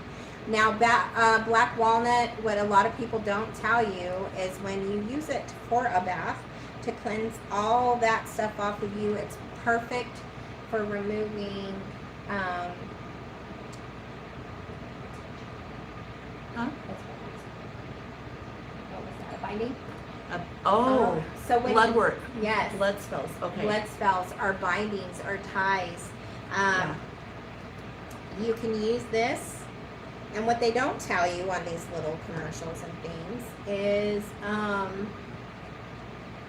[SPEAKER 3] Now, black walnut, what a lot of people don't tell you is when you use it for a bath to cleanse all that stuff off of you, it's perfect for removing
[SPEAKER 1] Huh?
[SPEAKER 3] what was that, a binding?
[SPEAKER 1] So
[SPEAKER 3] when
[SPEAKER 1] blood work.
[SPEAKER 3] Yes.
[SPEAKER 1] Blood spells. Okay.
[SPEAKER 3] Blood spells or bindings or ties.
[SPEAKER 1] Yeah.
[SPEAKER 3] You can use this, and what they don't tell you on these little commercials and things is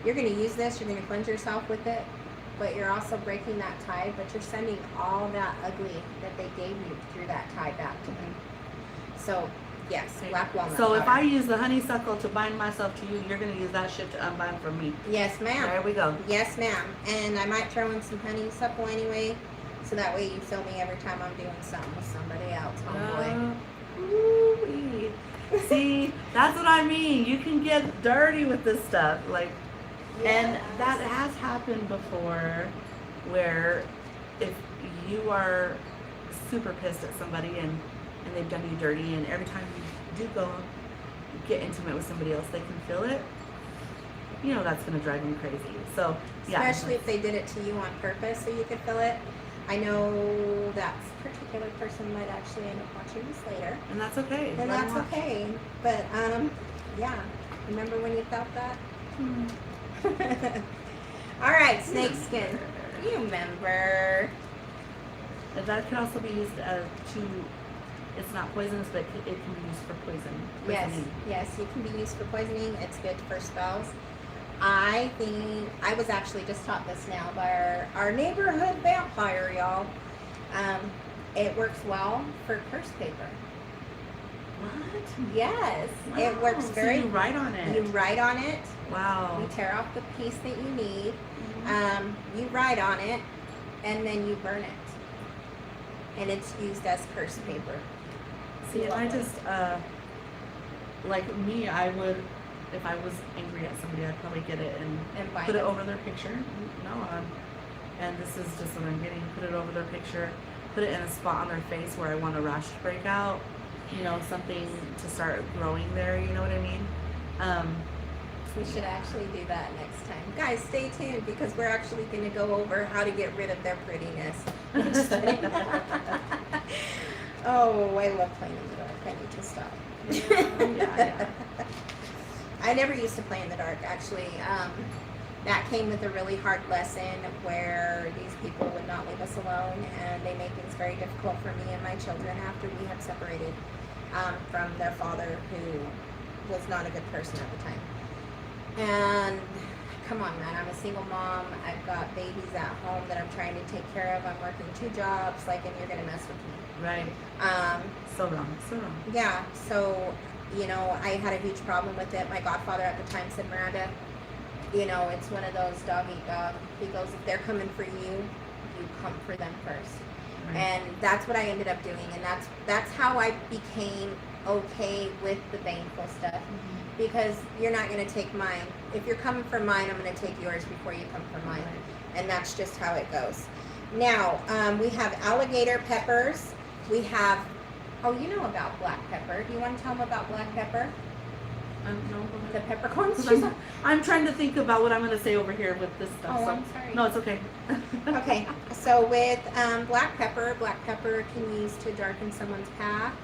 [SPEAKER 3] you're going to use this, you're going to cleanse yourself with it, but you're also breaking that tie, but you're sending all that ugly that they gave you through that tie back to them. So yes,
[SPEAKER 1] Okay.
[SPEAKER 3] black walnut
[SPEAKER 1] So if I
[SPEAKER 3] powder.
[SPEAKER 1] use the honeysuckle to bind myself to you, you're going to use that shit to unbind from me.
[SPEAKER 3] Yes, ma'am.
[SPEAKER 1] There we go.
[SPEAKER 3] Yes, ma'am. And I might throw in some honeysuckle anyway, so that way you feel me every time I'm doing something with somebody else, homeboy.
[SPEAKER 1] Ooh-wee. See, that's what I mean. You can get dirty with this stuff. Like, and that has happened before where if you are super pissed at somebody and they've done you dirty, and every time you do go get intimate with somebody else, they can feel it. you know that's going to drive them crazy. So yeah,
[SPEAKER 3] Especially if they did it to you on purpose so you could feel it. I know that particular person might actually end up watching this later.
[SPEAKER 1] and that's okay.
[SPEAKER 3] And
[SPEAKER 1] Let 'em
[SPEAKER 3] that's
[SPEAKER 1] watch.
[SPEAKER 3] okay. But, yeah. Remember when you felt that? All right, snake skin. You remember.
[SPEAKER 1] And that could also be used to. It's not poisonous, but it can be used for poisoning.
[SPEAKER 3] Yes, it can be used for poisoning. It's good for spells. I think I was actually just taught this now by our neighborhood vampire, y'all. It works well for curse paper.
[SPEAKER 1] What?
[SPEAKER 3] Yes,
[SPEAKER 1] Wow.
[SPEAKER 3] it works
[SPEAKER 1] So
[SPEAKER 3] very.
[SPEAKER 1] you write on it.
[SPEAKER 3] You write on it.
[SPEAKER 1] Wow.
[SPEAKER 3] You tear off the piece that you need. You write on it, and then you burn it. And it's used as curse paper.
[SPEAKER 1] See, and I just, like me, I would, if I was angry at somebody, I'd probably get it and
[SPEAKER 3] bind
[SPEAKER 1] put it
[SPEAKER 3] them.
[SPEAKER 1] over their picture. No, and this is just what I'm getting. Put it over their picture, put it in a spot on their face where I want a rash to break out, you know, something to start growing there, you know what I mean?
[SPEAKER 3] We should actually do that next time. Guys, stay tuned because we're actually going to go over how to get rid of their prettiness. Just kidding. Oh, I love playing in the dark. I need to stop.
[SPEAKER 1] Yeah.
[SPEAKER 3] I never used to play in the dark, actually. That came with a really hard lesson where these people would not leave us alone, and they made things very difficult for me and my children after we had separated from their father, who was not a good person at the time. And come on, man, I'm a single mom. I've got babies at home that I'm trying to take care of. I'm working 2 jobs, like, and you're gonna mess with me.
[SPEAKER 1] Right. So wrong. So wrong.
[SPEAKER 3] Yeah, so, you know, I had a huge problem with it. My godfather at the time said, Miranda, you know, it's one of those dog eat dog. He goes, if they're coming for you, you come for them first.
[SPEAKER 1] Right.
[SPEAKER 3] And that's what I ended up doing, and that's how I became okay with the Baneful stuff. Because you're not going to take mine. If you're coming for mine, I'm going to take yours before you come for mine. And that's just how it goes. Now, we have alligator peppers. We have, oh, you know about black pepper. Do you want to tell them about black pepper?
[SPEAKER 1] No, go
[SPEAKER 3] The
[SPEAKER 1] ahead.
[SPEAKER 3] peppercorns?
[SPEAKER 1] 'Cause I'm trying to think about what I'm going to say over here with this stuff.
[SPEAKER 3] Oh,
[SPEAKER 1] so.
[SPEAKER 3] I'm sorry.
[SPEAKER 1] No, it's okay.
[SPEAKER 3] Okay, so with black pepper can be used to darken someone's path.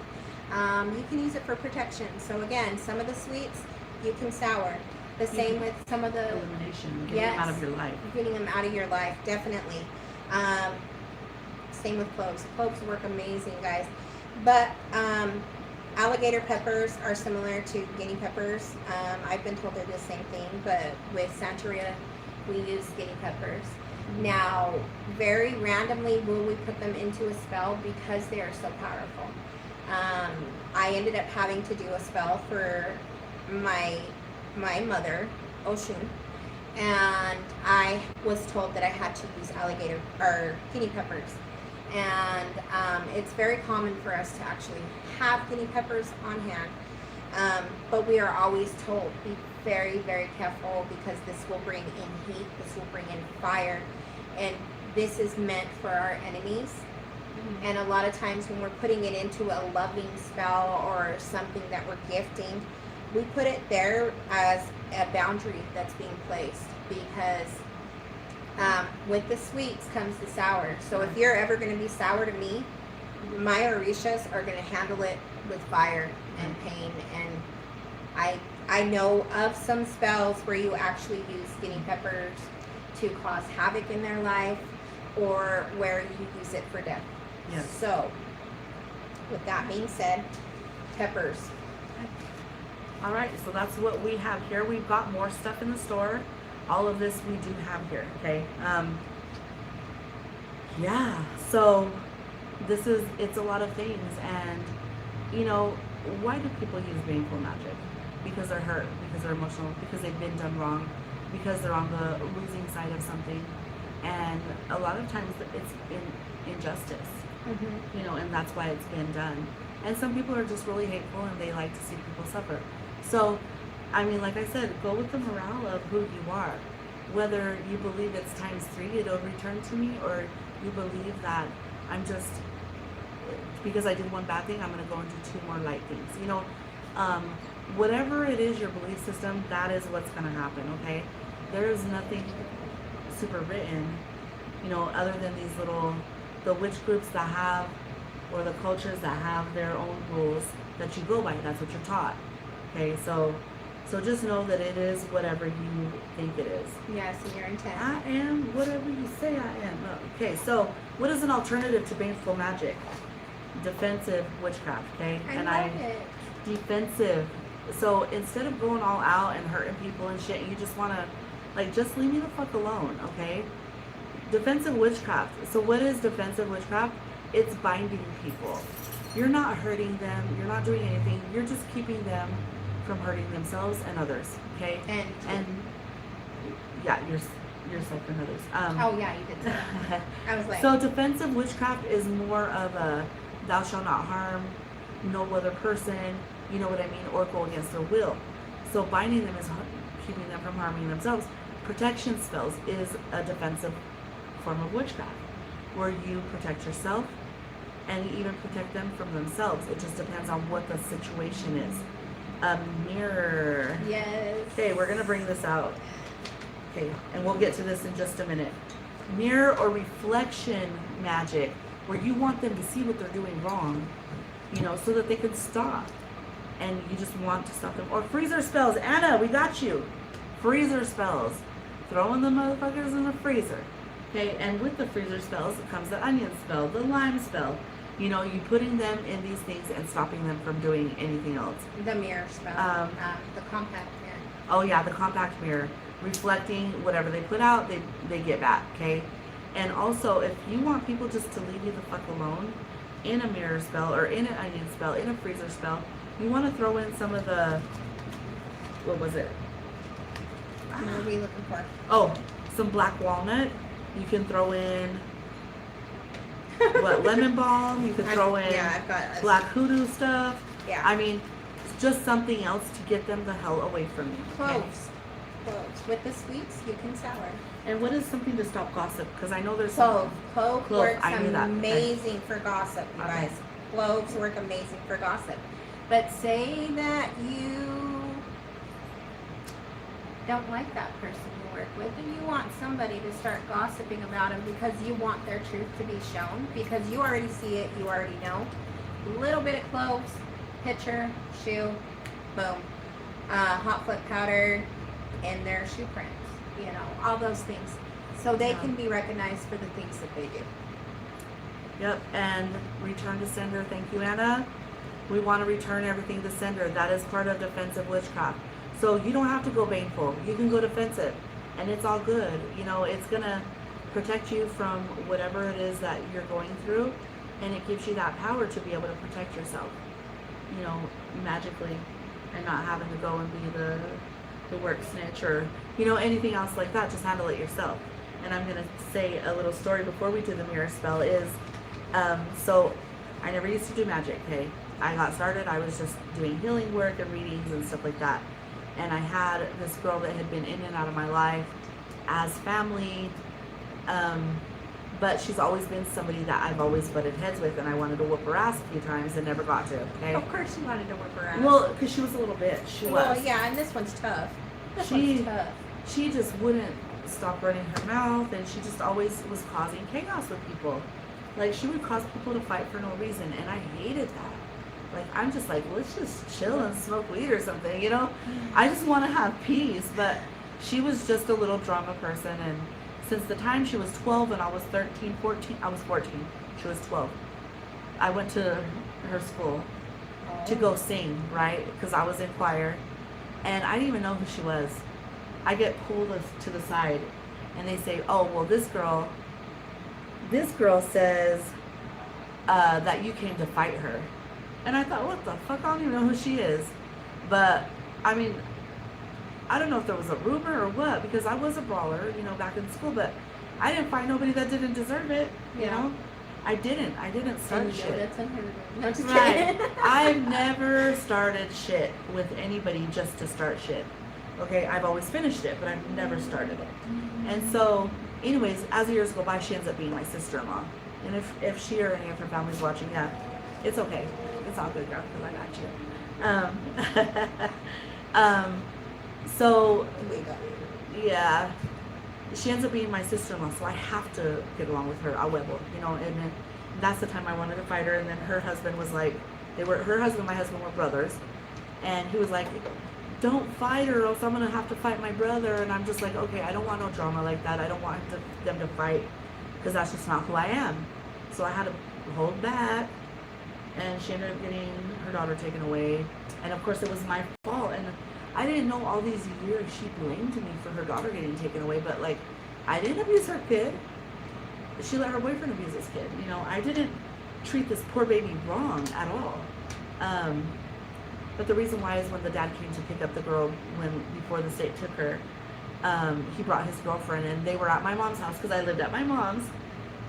[SPEAKER 3] You can use it for protection. So again, some of the sweets you can sour. The same with some of the
[SPEAKER 1] Elimination. Getting them out of your life.
[SPEAKER 3] Getting them out of your life, definitely. Same with cloves. Cloves work amazing, guys. But alligator peppers are similar to guinea peppers. I've been told they're the same thing, but with Santeria, we use guinea peppers. Now, very randomly will we put them into a spell because they are so powerful. I ended up having to do a spell for my mother, Oshun, and I was told that I had to use alligator or guinea peppers. And it's very common for us to actually have guinea peppers on hand, but we are always told be very, very careful because this will bring in heat, this will bring in fire, and this is meant for our enemies. And a lot of times when we're putting it into a loving spell or something that we're gifting, we put it there as a boundary that's being placed because with the sweets comes the sour. So if you're ever going to be sour to me, my orishas are going to handle it with fire and pain. And I know of some spells where you actually use guinea peppers to cause havoc in their life or where you use it for death.
[SPEAKER 1] Yes.
[SPEAKER 3] So, with that being said, peppers.
[SPEAKER 1] All right, so that's what we have here. We've got more stuff in the store. All of this we do have here, okay? Yeah, so it's a lot of things. And, you know, why do people use Baneful magic? Because they're hurt, because they're emotional, because they've been done wrong, because they're on the losing side of something. And a lot of times it's injustice. You know, and that's why it's been done. And some people are just really hateful and they like to see people suffer. So, I mean, like I said, go with the morale of who you are. Whether you believe it's ×3, it'll return to me, or you believe that I'm just, because I did one bad thing, I'm going to go and do 2 more light things. You know, whatever it is, your belief system, that is what's going to happen, okay? There is nothing super written, you know, other than these little, the witch groups that have, or the cultures that have their own rules that you go by. That's what you're taught, okay? So just know that it is whatever you think it is.
[SPEAKER 3] Yes, and your intent.
[SPEAKER 1] I am whatever you say I am. Okay, so what is an alternative to baneful magic? Defensive witchcraft, okay?
[SPEAKER 3] I love it.
[SPEAKER 1] Defensive. So instead of going all out and hurting people and shit, you just want to, like, just leave me the fuck alone, okay? Defensive witchcraft. So what is defensive witchcraft? It's binding people. You're not hurting them. You're not doing anything. You're just keeping them from hurting themselves and others, okay? And yeah, yourself and others.
[SPEAKER 3] Oh yeah, you did say that. I was like,
[SPEAKER 1] so defensive witchcraft is more of a thou shalt not harm no other person, you know what I mean, or go against their will. So binding them is keeping them from harming themselves. Protection spells is a defensive form of witchcraft, where you protect yourself and you even protect them from themselves. It just depends on what the situation is. A mirror.
[SPEAKER 3] yes.
[SPEAKER 1] Okay, we're gonna bring this out. Okay, and we'll get to this in just a minute. Mirror or reflection magic, where you want them to see what they're doing wrong, you know, so that they can stop. And you just want to stop them. Or freezer spells. Anna, we got you. Freezer spells. Throwing the motherfuckers in the freezer. Okay, and with the freezer spells comes the onion spell, the lime spell. You know, you putting them in these things and stopping them from doing anything else.
[SPEAKER 3] The mirror spell. The compact mirror.
[SPEAKER 1] Oh yeah, the compact mirror. Reflecting whatever they put out, they get back, okay? And also, if you want people just to leave you the fuck alone, in a mirror spell, or in an onion spell, in a freezer spell, you want to throw in some of the, what was it?
[SPEAKER 3] What are we looking for?
[SPEAKER 1] Oh, some black walnut. You can throw in, what, lemon balm. You can throw in
[SPEAKER 3] I've got
[SPEAKER 1] black hoodoo stuff.
[SPEAKER 3] Yeah.
[SPEAKER 1] I mean, it's just something else to get them the hell away from you. okay?
[SPEAKER 3] Cloves. With the sweets, you can sour.
[SPEAKER 1] And what is something to stop gossip? Because I know there's
[SPEAKER 3] Clove. Clove works
[SPEAKER 1] I knew that.
[SPEAKER 3] amazing for gossip, you
[SPEAKER 1] Okay.
[SPEAKER 3] guys. Cloves work amazing for gossip. But say that you don't like that person you work with and you want somebody to start gossiping about them because you want their truth to be shown, because you already see it, you already know. A little bit of cloves, picture, shoe, boom. Hot foot powder, and their shoe prints, you know, all those things. So they can be recognized for the things that they do.
[SPEAKER 1] Yep, and return to sender. Thank you, Anna. We want to return everything to sender. That is part of defensive witchcraft. So you don't have to go baneful. You can go defensive, and it's all good. You know, it's gonna protect you from whatever it is that you're going through, and it gives you that power to be able to protect yourself, you know, magically, and not having to go and be the work snitch or, you know, anything else like that. Just handle it yourself. And I'm gonna say a little story before we do the mirror spell is, so I never used to do magic, okay? I got started, I was just doing healing work and readings and stuff like that. And I had this girl that had been in and out of my life as family, but she's always been somebody that I've always butted heads with, and I wanted to whoop her ass a few times and never got to, okay?
[SPEAKER 3] Of course you wanted to whip her ass.
[SPEAKER 1] Well, because she was a little bitch, she was.
[SPEAKER 3] Well, yeah, and this one's tough. This one's tough.
[SPEAKER 1] She just wouldn't stop running her mouth, and she just always was causing chaos with people. Like, she would cause people to fight for no reason, and I hated that. Like, I'm just like, let's just chill and smoke weed or something, you know? I just want to have peace, but she was just a little drama person, and since the time she was 12 and I was 13, 14, I was 14, she was 12. I went to her school to go sing, right? Because I was in choir, and I didn't even know who she was. I get pulled to the side, and they say, oh, well, this girl says that you came to fight her. And I thought, what the fuck? I don't even know who she is. But, I mean, I don't know if there was a rumor or what, because I was a brawler, you know, back in school, but I didn't fight nobody that didn't deserve it, you know? I didn't start shit.
[SPEAKER 3] No, just
[SPEAKER 1] Right.
[SPEAKER 3] kidding.
[SPEAKER 1] I've never started shit with anybody just to start shit. Okay, I've always finished it, but I've never started it. And so, anyways, as the years go by, she ends up being my sister-in-law. And if she or any of her family's watching, yeah, it's okay. It's all good, girl, because I got you. um, so yeah, she ends up being my sister-in-law, so I have to get along with her a huevo, you know. And then that's the time I wanted to fight her. And then her husband was like, her husband and my husband were brothers, and he was like, don't fight her, or else I'm gonna have to fight my brother. And I'm just like, okay, I don't want no drama like that. I don't want them to fight, because that's just not who I am. So I had to hold back, and she ended up getting her daughter taken away. And of course, it was my fault. And I didn't know all these years she blamed me for her daughter getting taken away. But like, I didn't abuse her kid. She let her boyfriend abuse his kid. You know, I didn't treat this poor baby wrong at all. But the reason why is when the dad came to pick up the girl before the state took her, he brought his girlfriend, and they were at my mom's house because I lived at my mom's,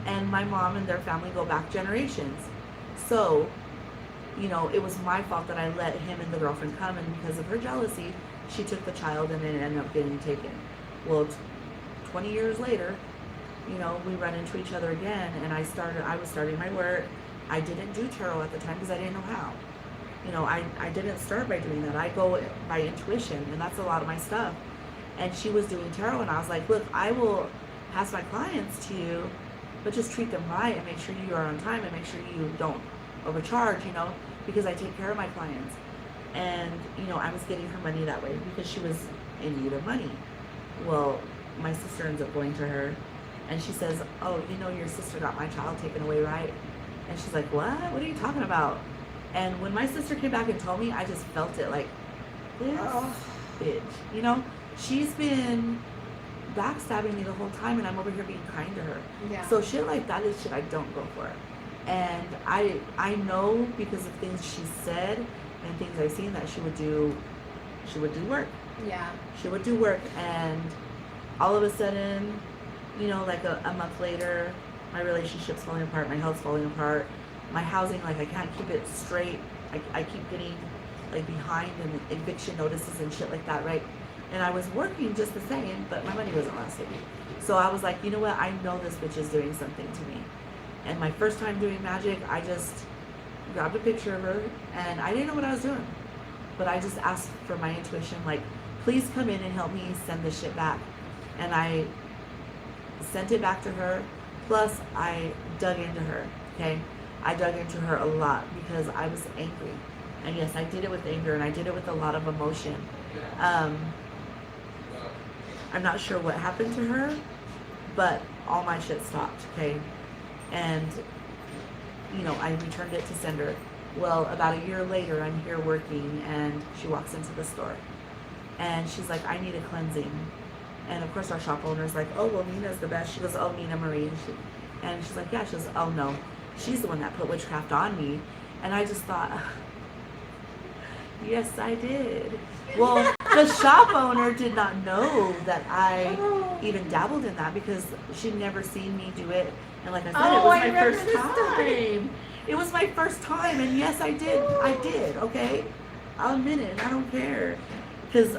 [SPEAKER 1] and my mom and their family go back generations. So, you know, it was my fault that I let him and the girlfriend come, and because of her jealousy, she took the child and it ended up getting taken. Well, 20 years later, you know, we run into each other again, and I was starting my work. I didn't do tarot at the time because I didn't know how. You know, I didn't start by doing that. I go by intuition, and that's a lot of my stuff. And she was doing tarot, and I was like, look, I will pass my clients to you, but just treat them right and make sure you are on time and make sure you don't overcharge, you know, because I take care of my clients. And, you know, I was getting her money that way because she was in need of money. Well, my sister ends up going to her, and she says, oh, you know, your sister got my child taken away, right? And she's like, what? What are you talking about? And when my sister came back and told me, I just felt it like, this bitch. You know, she's been backstabbing me the whole time, and I'm over here being kind to her.
[SPEAKER 3] Yeah.
[SPEAKER 1] So shit like that is shit I don't go for. And I know because of things she said and things I've seen that she would do work.
[SPEAKER 3] Yeah.
[SPEAKER 1] She would do work, and all of a sudden, you know, like a month later, my relationship's falling apart, my health's falling apart. My housing, like, I can't keep it straight. I keep getting, like, behind in eviction notices and shit like that, right? And I was working just the same, but my money wasn't lasting. So I was like, you know what? I know this bitch is doing something to me. And my first time doing magic, I just grabbed a picture of her, and I didn't know what I was doing. But I just asked for my intuition, like, please come in and help me send this shit back. And I sent it back to her, plus I dug into her, okay? I dug into her a lot because I was angry. And yes, I did it with anger, and I did it with a lot of emotion. I'm not sure what happened to her, but all my shit stopped, okay? And, you know, I returned it to sender. Well, about a year later, I'm here working, and she walks into the store. And she's like, I need a cleansing. And of course, our shop owner's like, oh, well, Nina's the best. She goes, oh, Nina Marie. And she's like, yeah. She goes, oh, no. She's the one that put witchcraft on me. And I just thought, yes, I did. Well, the shop owner did not know that I even dabbled in that because she'd never seen me do it. And like I said, it was my first time. It was my first time. And yes, I did. I did, okay? I'll admit it. I don't care. Because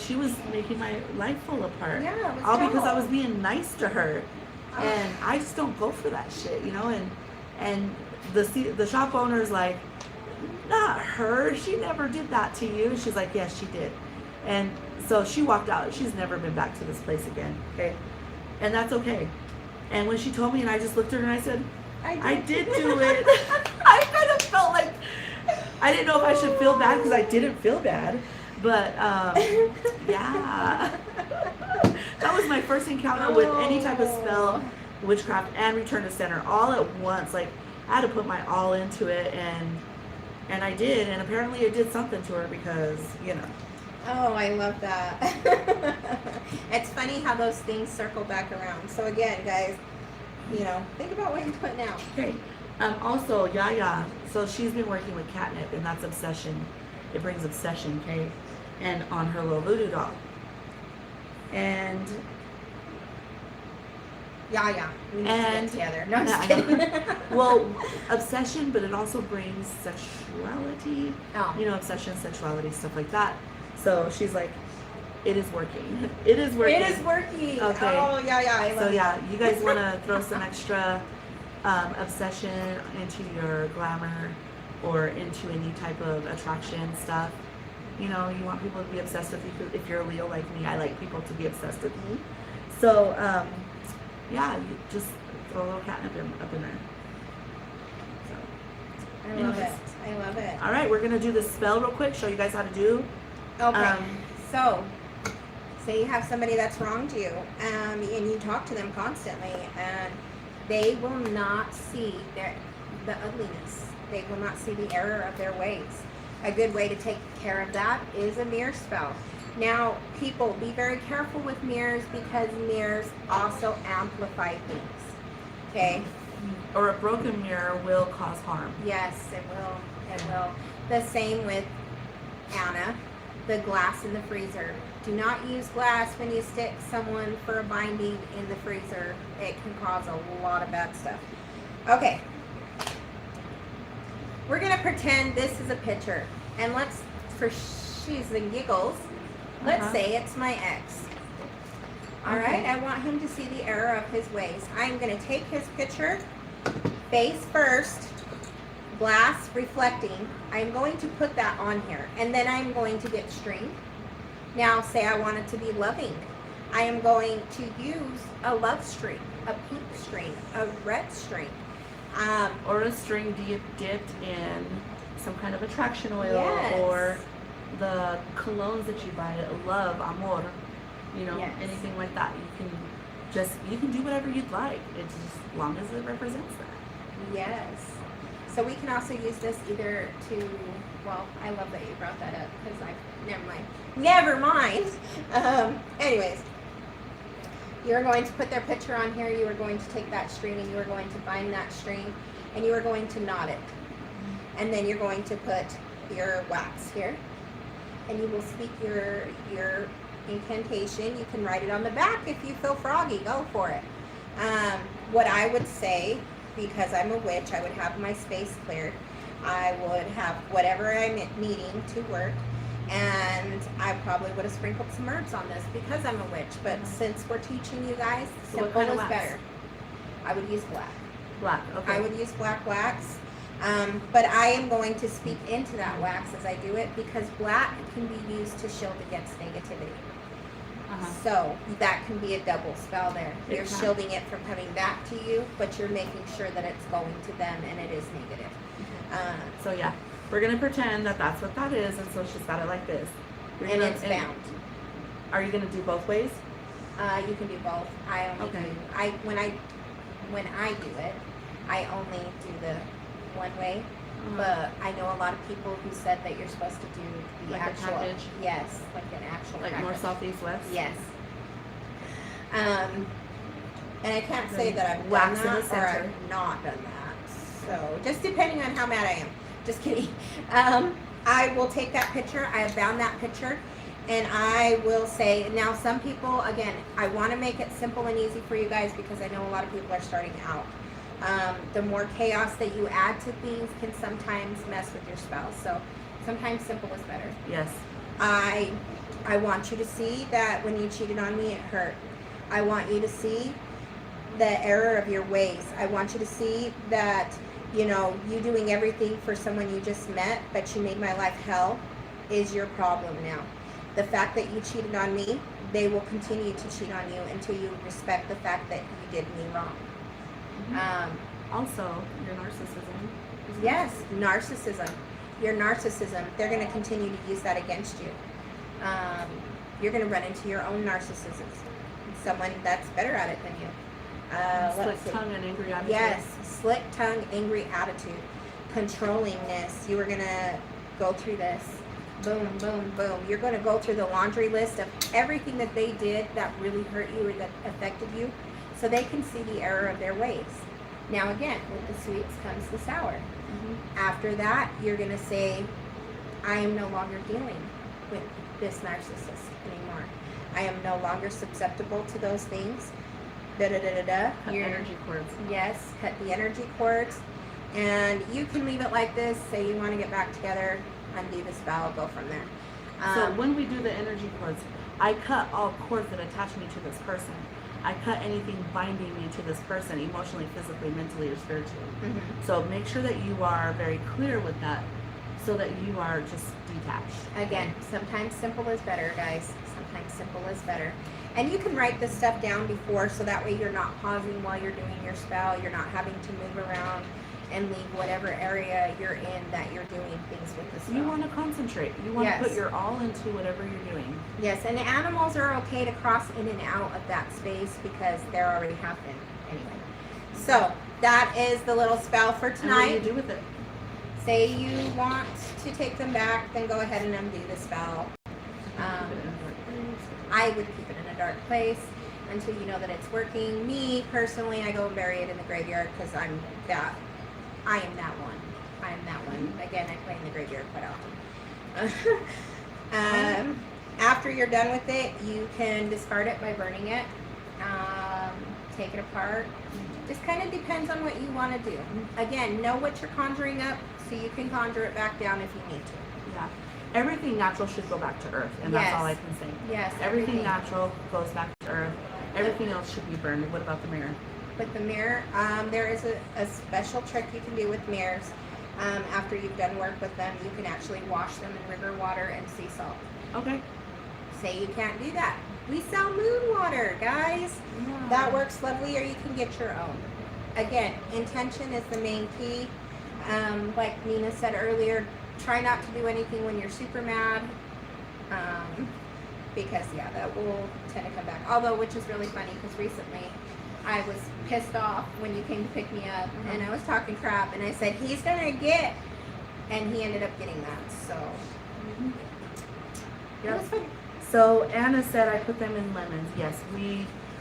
[SPEAKER 1] she was making my life fall apart.
[SPEAKER 3] Yeah, it was
[SPEAKER 1] all because I
[SPEAKER 3] terrible.
[SPEAKER 1] was being nice to her. And I just don't go for that shit, you know? And the shop owner's like, not her. She never did that to you. She's like, yes, she did. And so she walked out. She's never been back to this place again, okay? And that's okay. And when she told me, and I just looked at her and I said, I did do it. I kind of felt like, I didn't know if I should feel bad because I didn't feel bad. But, yeah. That was my first encounter with any type of spell, witchcraft, and return to center all at once. Like, I had to put my all into it, and I did. And apparently it did something to her because, you know.
[SPEAKER 3] Oh, I love that. It's funny how those things circle back around. So again, guys, you know, think about what you're putting out.
[SPEAKER 1] Okay. Also, Yaya, so she's been working with catnip, and that's obsession. It brings obsession, okay? And on her little voodoo doll. And
[SPEAKER 3] Yeah. We need to get together. No, I'm just
[SPEAKER 1] yeah,
[SPEAKER 3] kidding.
[SPEAKER 1] well, obsession, but it also brings sexuality.
[SPEAKER 3] Oh.
[SPEAKER 1] You know, obsession, sexuality, stuff like that. So she's like, it is working. It is working.
[SPEAKER 3] It is working.
[SPEAKER 1] Okay.
[SPEAKER 3] Oh, yeah. I love
[SPEAKER 1] So
[SPEAKER 3] it.
[SPEAKER 1] yeah, you guys want to throw some extra obsession into your glamour or into any type of attraction stuff. You know, you want people to be obsessed with you. If you're a Leo like me, I like people to be obsessed with me. So, yeah, you just throw a little catnip up in there. So,
[SPEAKER 3] I love it. I love it.
[SPEAKER 1] All right, we're going to do this spell real quick, show you guys how to do.
[SPEAKER 3] Okay. So, say you have somebody that's wronged you, and you talk to them constantly, and they will not see the ugliness. They will not see the error of their ways. A good way to take care of that is a mirror spell. Now, people, be very careful with mirrors because mirrors also amplify things. Okay?
[SPEAKER 1] Or a broken mirror will cause harm.
[SPEAKER 3] Yes, it will. It will. The same with Anna, the glass in the freezer. Do not use glass when you stick someone for a binding in the freezer. It can cause a lot of bad stuff. Okay. We're going to pretend this is a picture. And let's, for she's and giggles, let's say it's my ex. All right, I want him to see the error of his ways. I'm going to take his picture, face first, glass reflecting. I'm going to put that on here. And then I'm going to get string. Now, say I want it to be loving. I am going to use a love string, a pink string, a red string.
[SPEAKER 1] Or a string dipped in some kind of attraction oil,
[SPEAKER 3] Yes.
[SPEAKER 1] or the colognes that you buy, love, amor, you know,
[SPEAKER 3] Yes.
[SPEAKER 1] anything like that. You can do whatever you'd like. It's just as long as it represents that.
[SPEAKER 3] Yes. So we can also use this either to, well, I love that you brought that up because never mind. Anyways, you're going to put their picture on here. You are going to take that string and you are going to bind that string and you are going to knot it. And then you're going to put your wax here and you will speak your incantation. You can write it on the back if you feel froggy. Go for it. What I would say, because I'm a witch, I would have my space cleared. I would have whatever I'm needing to work. And I probably would have sprinkled some herbs on this because I'm a witch. But since we're teaching you guys,
[SPEAKER 1] So what
[SPEAKER 3] simple
[SPEAKER 1] kind of
[SPEAKER 3] is
[SPEAKER 1] wax?
[SPEAKER 3] better. I would use black.
[SPEAKER 1] Black, okay.
[SPEAKER 3] I would use black wax. But I am going to speak into that wax as I do it because black can be used to shield against negativity. So that can be a double spell there. You're shielding it from coming back to you, but you're making sure that it's going to them and it is negative.
[SPEAKER 1] So yeah, we're gonna pretend that that's what that is, and so she's got it like this.
[SPEAKER 3] And it's bound.
[SPEAKER 1] Are you gonna do both ways?
[SPEAKER 3] You can do both. I only
[SPEAKER 1] Okay.
[SPEAKER 3] do. When I do it, I only do the one way. But I know a lot of people who said that you're supposed to do the
[SPEAKER 1] Like a
[SPEAKER 3] actual.
[SPEAKER 1] package?
[SPEAKER 3] Yes, like an actual.
[SPEAKER 1] Like
[SPEAKER 3] package.
[SPEAKER 1] north, south, east, west?
[SPEAKER 3] Yes. And I can't say
[SPEAKER 1] Then
[SPEAKER 3] that I've done
[SPEAKER 1] wax in the
[SPEAKER 3] that or
[SPEAKER 1] center.
[SPEAKER 3] I've not done that. So just depending on how mad I am. Just kidding. I will take that picture. I have bound that picture. And I will say, now some people, again, I want to make it simple and easy for you guys because I know a lot of people are starting out. The more chaos that you add to things can sometimes mess with your spell. So sometimes simple is better.
[SPEAKER 1] Yes.
[SPEAKER 3] I want you to see that when you cheated on me, it hurt. I want you to see the error of your ways. I want you to see that, you know, you doing everything for someone you just met, but you made my life hell, is your problem now. The fact that you cheated on me, they will continue to cheat on you until you respect the fact that you did me wrong.
[SPEAKER 1] Also, your narcissism.
[SPEAKER 3] Yes, narcissism. Your narcissism, they're going to continue to use that against you. You're going to run into your own narcissism. Someone that's better at it than you.
[SPEAKER 1] Slick tongue and angry attitude.
[SPEAKER 3] Yes, slick tongue, angry attitude, controllingness. You are going to go through this. Boom, boom, boom. You're going to go through the laundry list of everything that they did that really hurt you or that affected you so they can see the error of their ways. Now again, with the sweets comes the sour. After that, you're going to say, I am no longer dealing with this narcissist anymore. I am no longer susceptible to those things.
[SPEAKER 1] Cut energy cords.
[SPEAKER 3] Yes, cut the energy cords. And you can leave it like this. Say you want to get back together, undo the spell, go from there.
[SPEAKER 1] So when we do the energy cords, I cut all cords that attach me to this person. I cut anything binding you to this person emotionally, physically, mentally, or spiritually.
[SPEAKER 3] Mm-hmm.
[SPEAKER 1] So make sure that you are very clear with that so that you are just detached.
[SPEAKER 3] Again, sometimes simple is better, guys. Sometimes simple is better. And you can write this stuff down before so that way you're not pausing while you're doing your spell. You're not having to move around and leave whatever area you're in that you're doing things with the spell.
[SPEAKER 1] You want to concentrate. You want
[SPEAKER 3] Yes.
[SPEAKER 1] to put your all into whatever you're doing.
[SPEAKER 3] Yes, and animals are okay to cross in and out of that space because they're already have been anyway. So that is the little spell for
[SPEAKER 1] And what do
[SPEAKER 3] tonight.
[SPEAKER 1] you do with it?
[SPEAKER 3] Say you want to take them back, then go ahead and undo the spell. I would keep it in a dark place until you know that it's working. Me personally, I go and bury it in the graveyard because I am that one. I am that one. Again, I play in the graveyard quite often. After you're done with it, you can discard it by burning it. Take it apart. Just kind of depends on what you want to do. Again, know what you're conjuring up so you can conjure it back down if you need to.
[SPEAKER 1] Yeah. Everything natural should go back to earth, and that's all I can say.
[SPEAKER 3] Yes.
[SPEAKER 1] Everything natural goes back to earth. Everything else should be burned. What about the mirror?
[SPEAKER 3] With the mirror, there is a special trick you can do with mirrors. After you've done work with them, you can actually wash them in river water and sea salt.
[SPEAKER 1] Okay.
[SPEAKER 3] Say you can't do that. We sell moon water, guys.
[SPEAKER 1] Yeah.
[SPEAKER 3] That works lovely, or you can get your own. Again, intention is the main key. Like Nina said earlier, try not to do anything when you're super mad. Because, yeah, that will tend to come back. Although, which is really funny, because recently I was pissed off when you came to pick me up, and I was talking crap, and I said, he's going to get, and he ended up getting that, so. It was fun.
[SPEAKER 1] So Anna said I put them in lemons. Yes,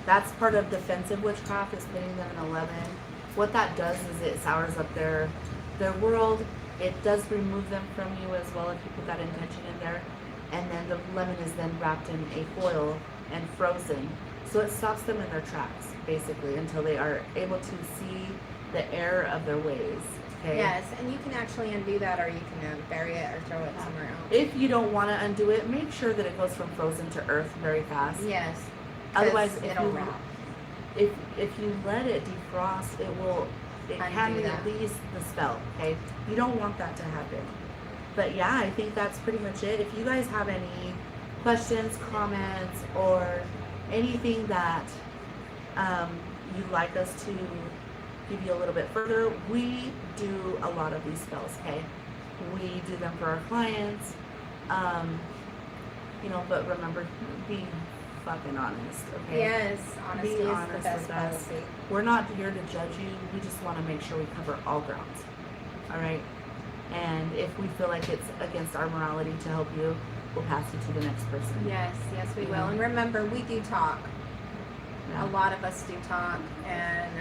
[SPEAKER 1] that's part of defensive witchcraft, is putting them in a lemon. What that does is it sours up their world. It does remove them from you as well if you put that intention in there. And then the lemon is then wrapped in a foil and frozen. So it stops them in their tracks, basically, until they are able to see the error of their ways. Okay?
[SPEAKER 3] Yes, and you can actually undo that, or you can bury it or throw it somewhere else.
[SPEAKER 1] If you don't want to undo it, make sure that it goes from frozen to earth very fast.
[SPEAKER 3] Yes. 'Cause
[SPEAKER 1] Otherwise,
[SPEAKER 3] it'll wrap.
[SPEAKER 1] if you let it defrost, it can
[SPEAKER 3] Undo that.
[SPEAKER 1] release the spell. Okay, you don't want that to happen. But yeah, I think that's pretty much it. If you guys have any questions, comments, or anything that you'd like us to give you a little bit further, we do a lot of these spells. Okay, we do them for our clients. But remember, be fucking honest. Okay.
[SPEAKER 3] Yes, honesty
[SPEAKER 1] Be
[SPEAKER 3] is
[SPEAKER 1] honest
[SPEAKER 3] the best
[SPEAKER 1] with us.
[SPEAKER 3] policy.
[SPEAKER 1] We're not here to judge you. We just want to make sure we cover all grounds. All right. And if we feel like it's against our morality to help you, we'll pass you to the next person.
[SPEAKER 3] Yes, we will.
[SPEAKER 1] Yeah.
[SPEAKER 3] And remember, we do talk.
[SPEAKER 1] Yeah.
[SPEAKER 3] A lot of us do talk, and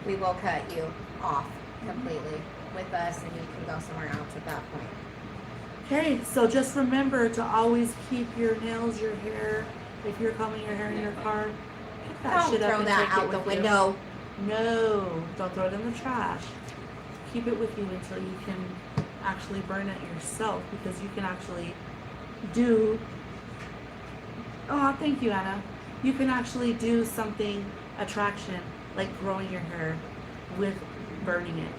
[SPEAKER 3] we will cut you off completely with us, and you can go somewhere else at that point.
[SPEAKER 1] Okay, so just remember to always keep your nails, your hair. If you're combing your hair in your car, pick that
[SPEAKER 3] Don't
[SPEAKER 1] shit up
[SPEAKER 3] throw
[SPEAKER 1] and
[SPEAKER 3] that
[SPEAKER 1] take it
[SPEAKER 3] out the
[SPEAKER 1] with you.
[SPEAKER 3] window.
[SPEAKER 1] No, don't throw it in the trash. Keep it with you until you can actually burn it yourself, because you can actually do. Oh, thank you, Anna. You can actually do something attraction like growing your hair with burning it.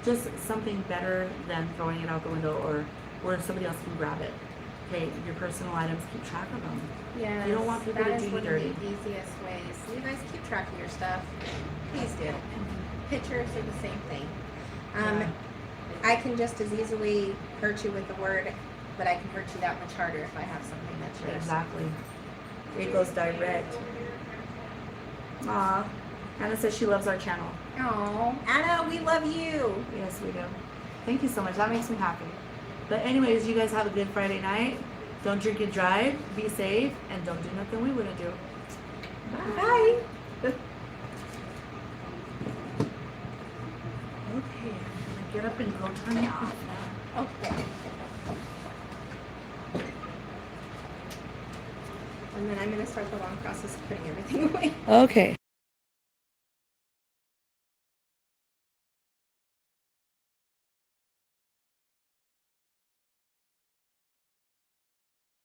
[SPEAKER 1] Just something better than throwing it out the window or where somebody else can grab it. Okay, your personal items, keep track of them.
[SPEAKER 3] Yes,
[SPEAKER 1] You don't want people to
[SPEAKER 3] that
[SPEAKER 1] do
[SPEAKER 3] is
[SPEAKER 1] you
[SPEAKER 3] one
[SPEAKER 1] dirty.
[SPEAKER 3] of the easiest ways. You guys keep track of your stuff. Please do. Pictures are the same thing.
[SPEAKER 1] Yeah.
[SPEAKER 3] I can just as easily hurt you with the word, but I can hurt you that much harder if I have something that's yours.
[SPEAKER 1] Exactly. It goes direct. Aw. Anna says she loves our channel.
[SPEAKER 3] Oh, Anna, we love you.
[SPEAKER 1] Yes, we do. Thank you so much. That makes me happy. But anyways, you guys have a good Friday night. Don't drink and drive. Be safe. And don't do nothing we wouldn't do.
[SPEAKER 3] Bye.
[SPEAKER 1] Okay. I'm going to get up and go turn it off now.
[SPEAKER 3] Okay. And then I'm going to start the long process of putting everything away.
[SPEAKER 1] Okay.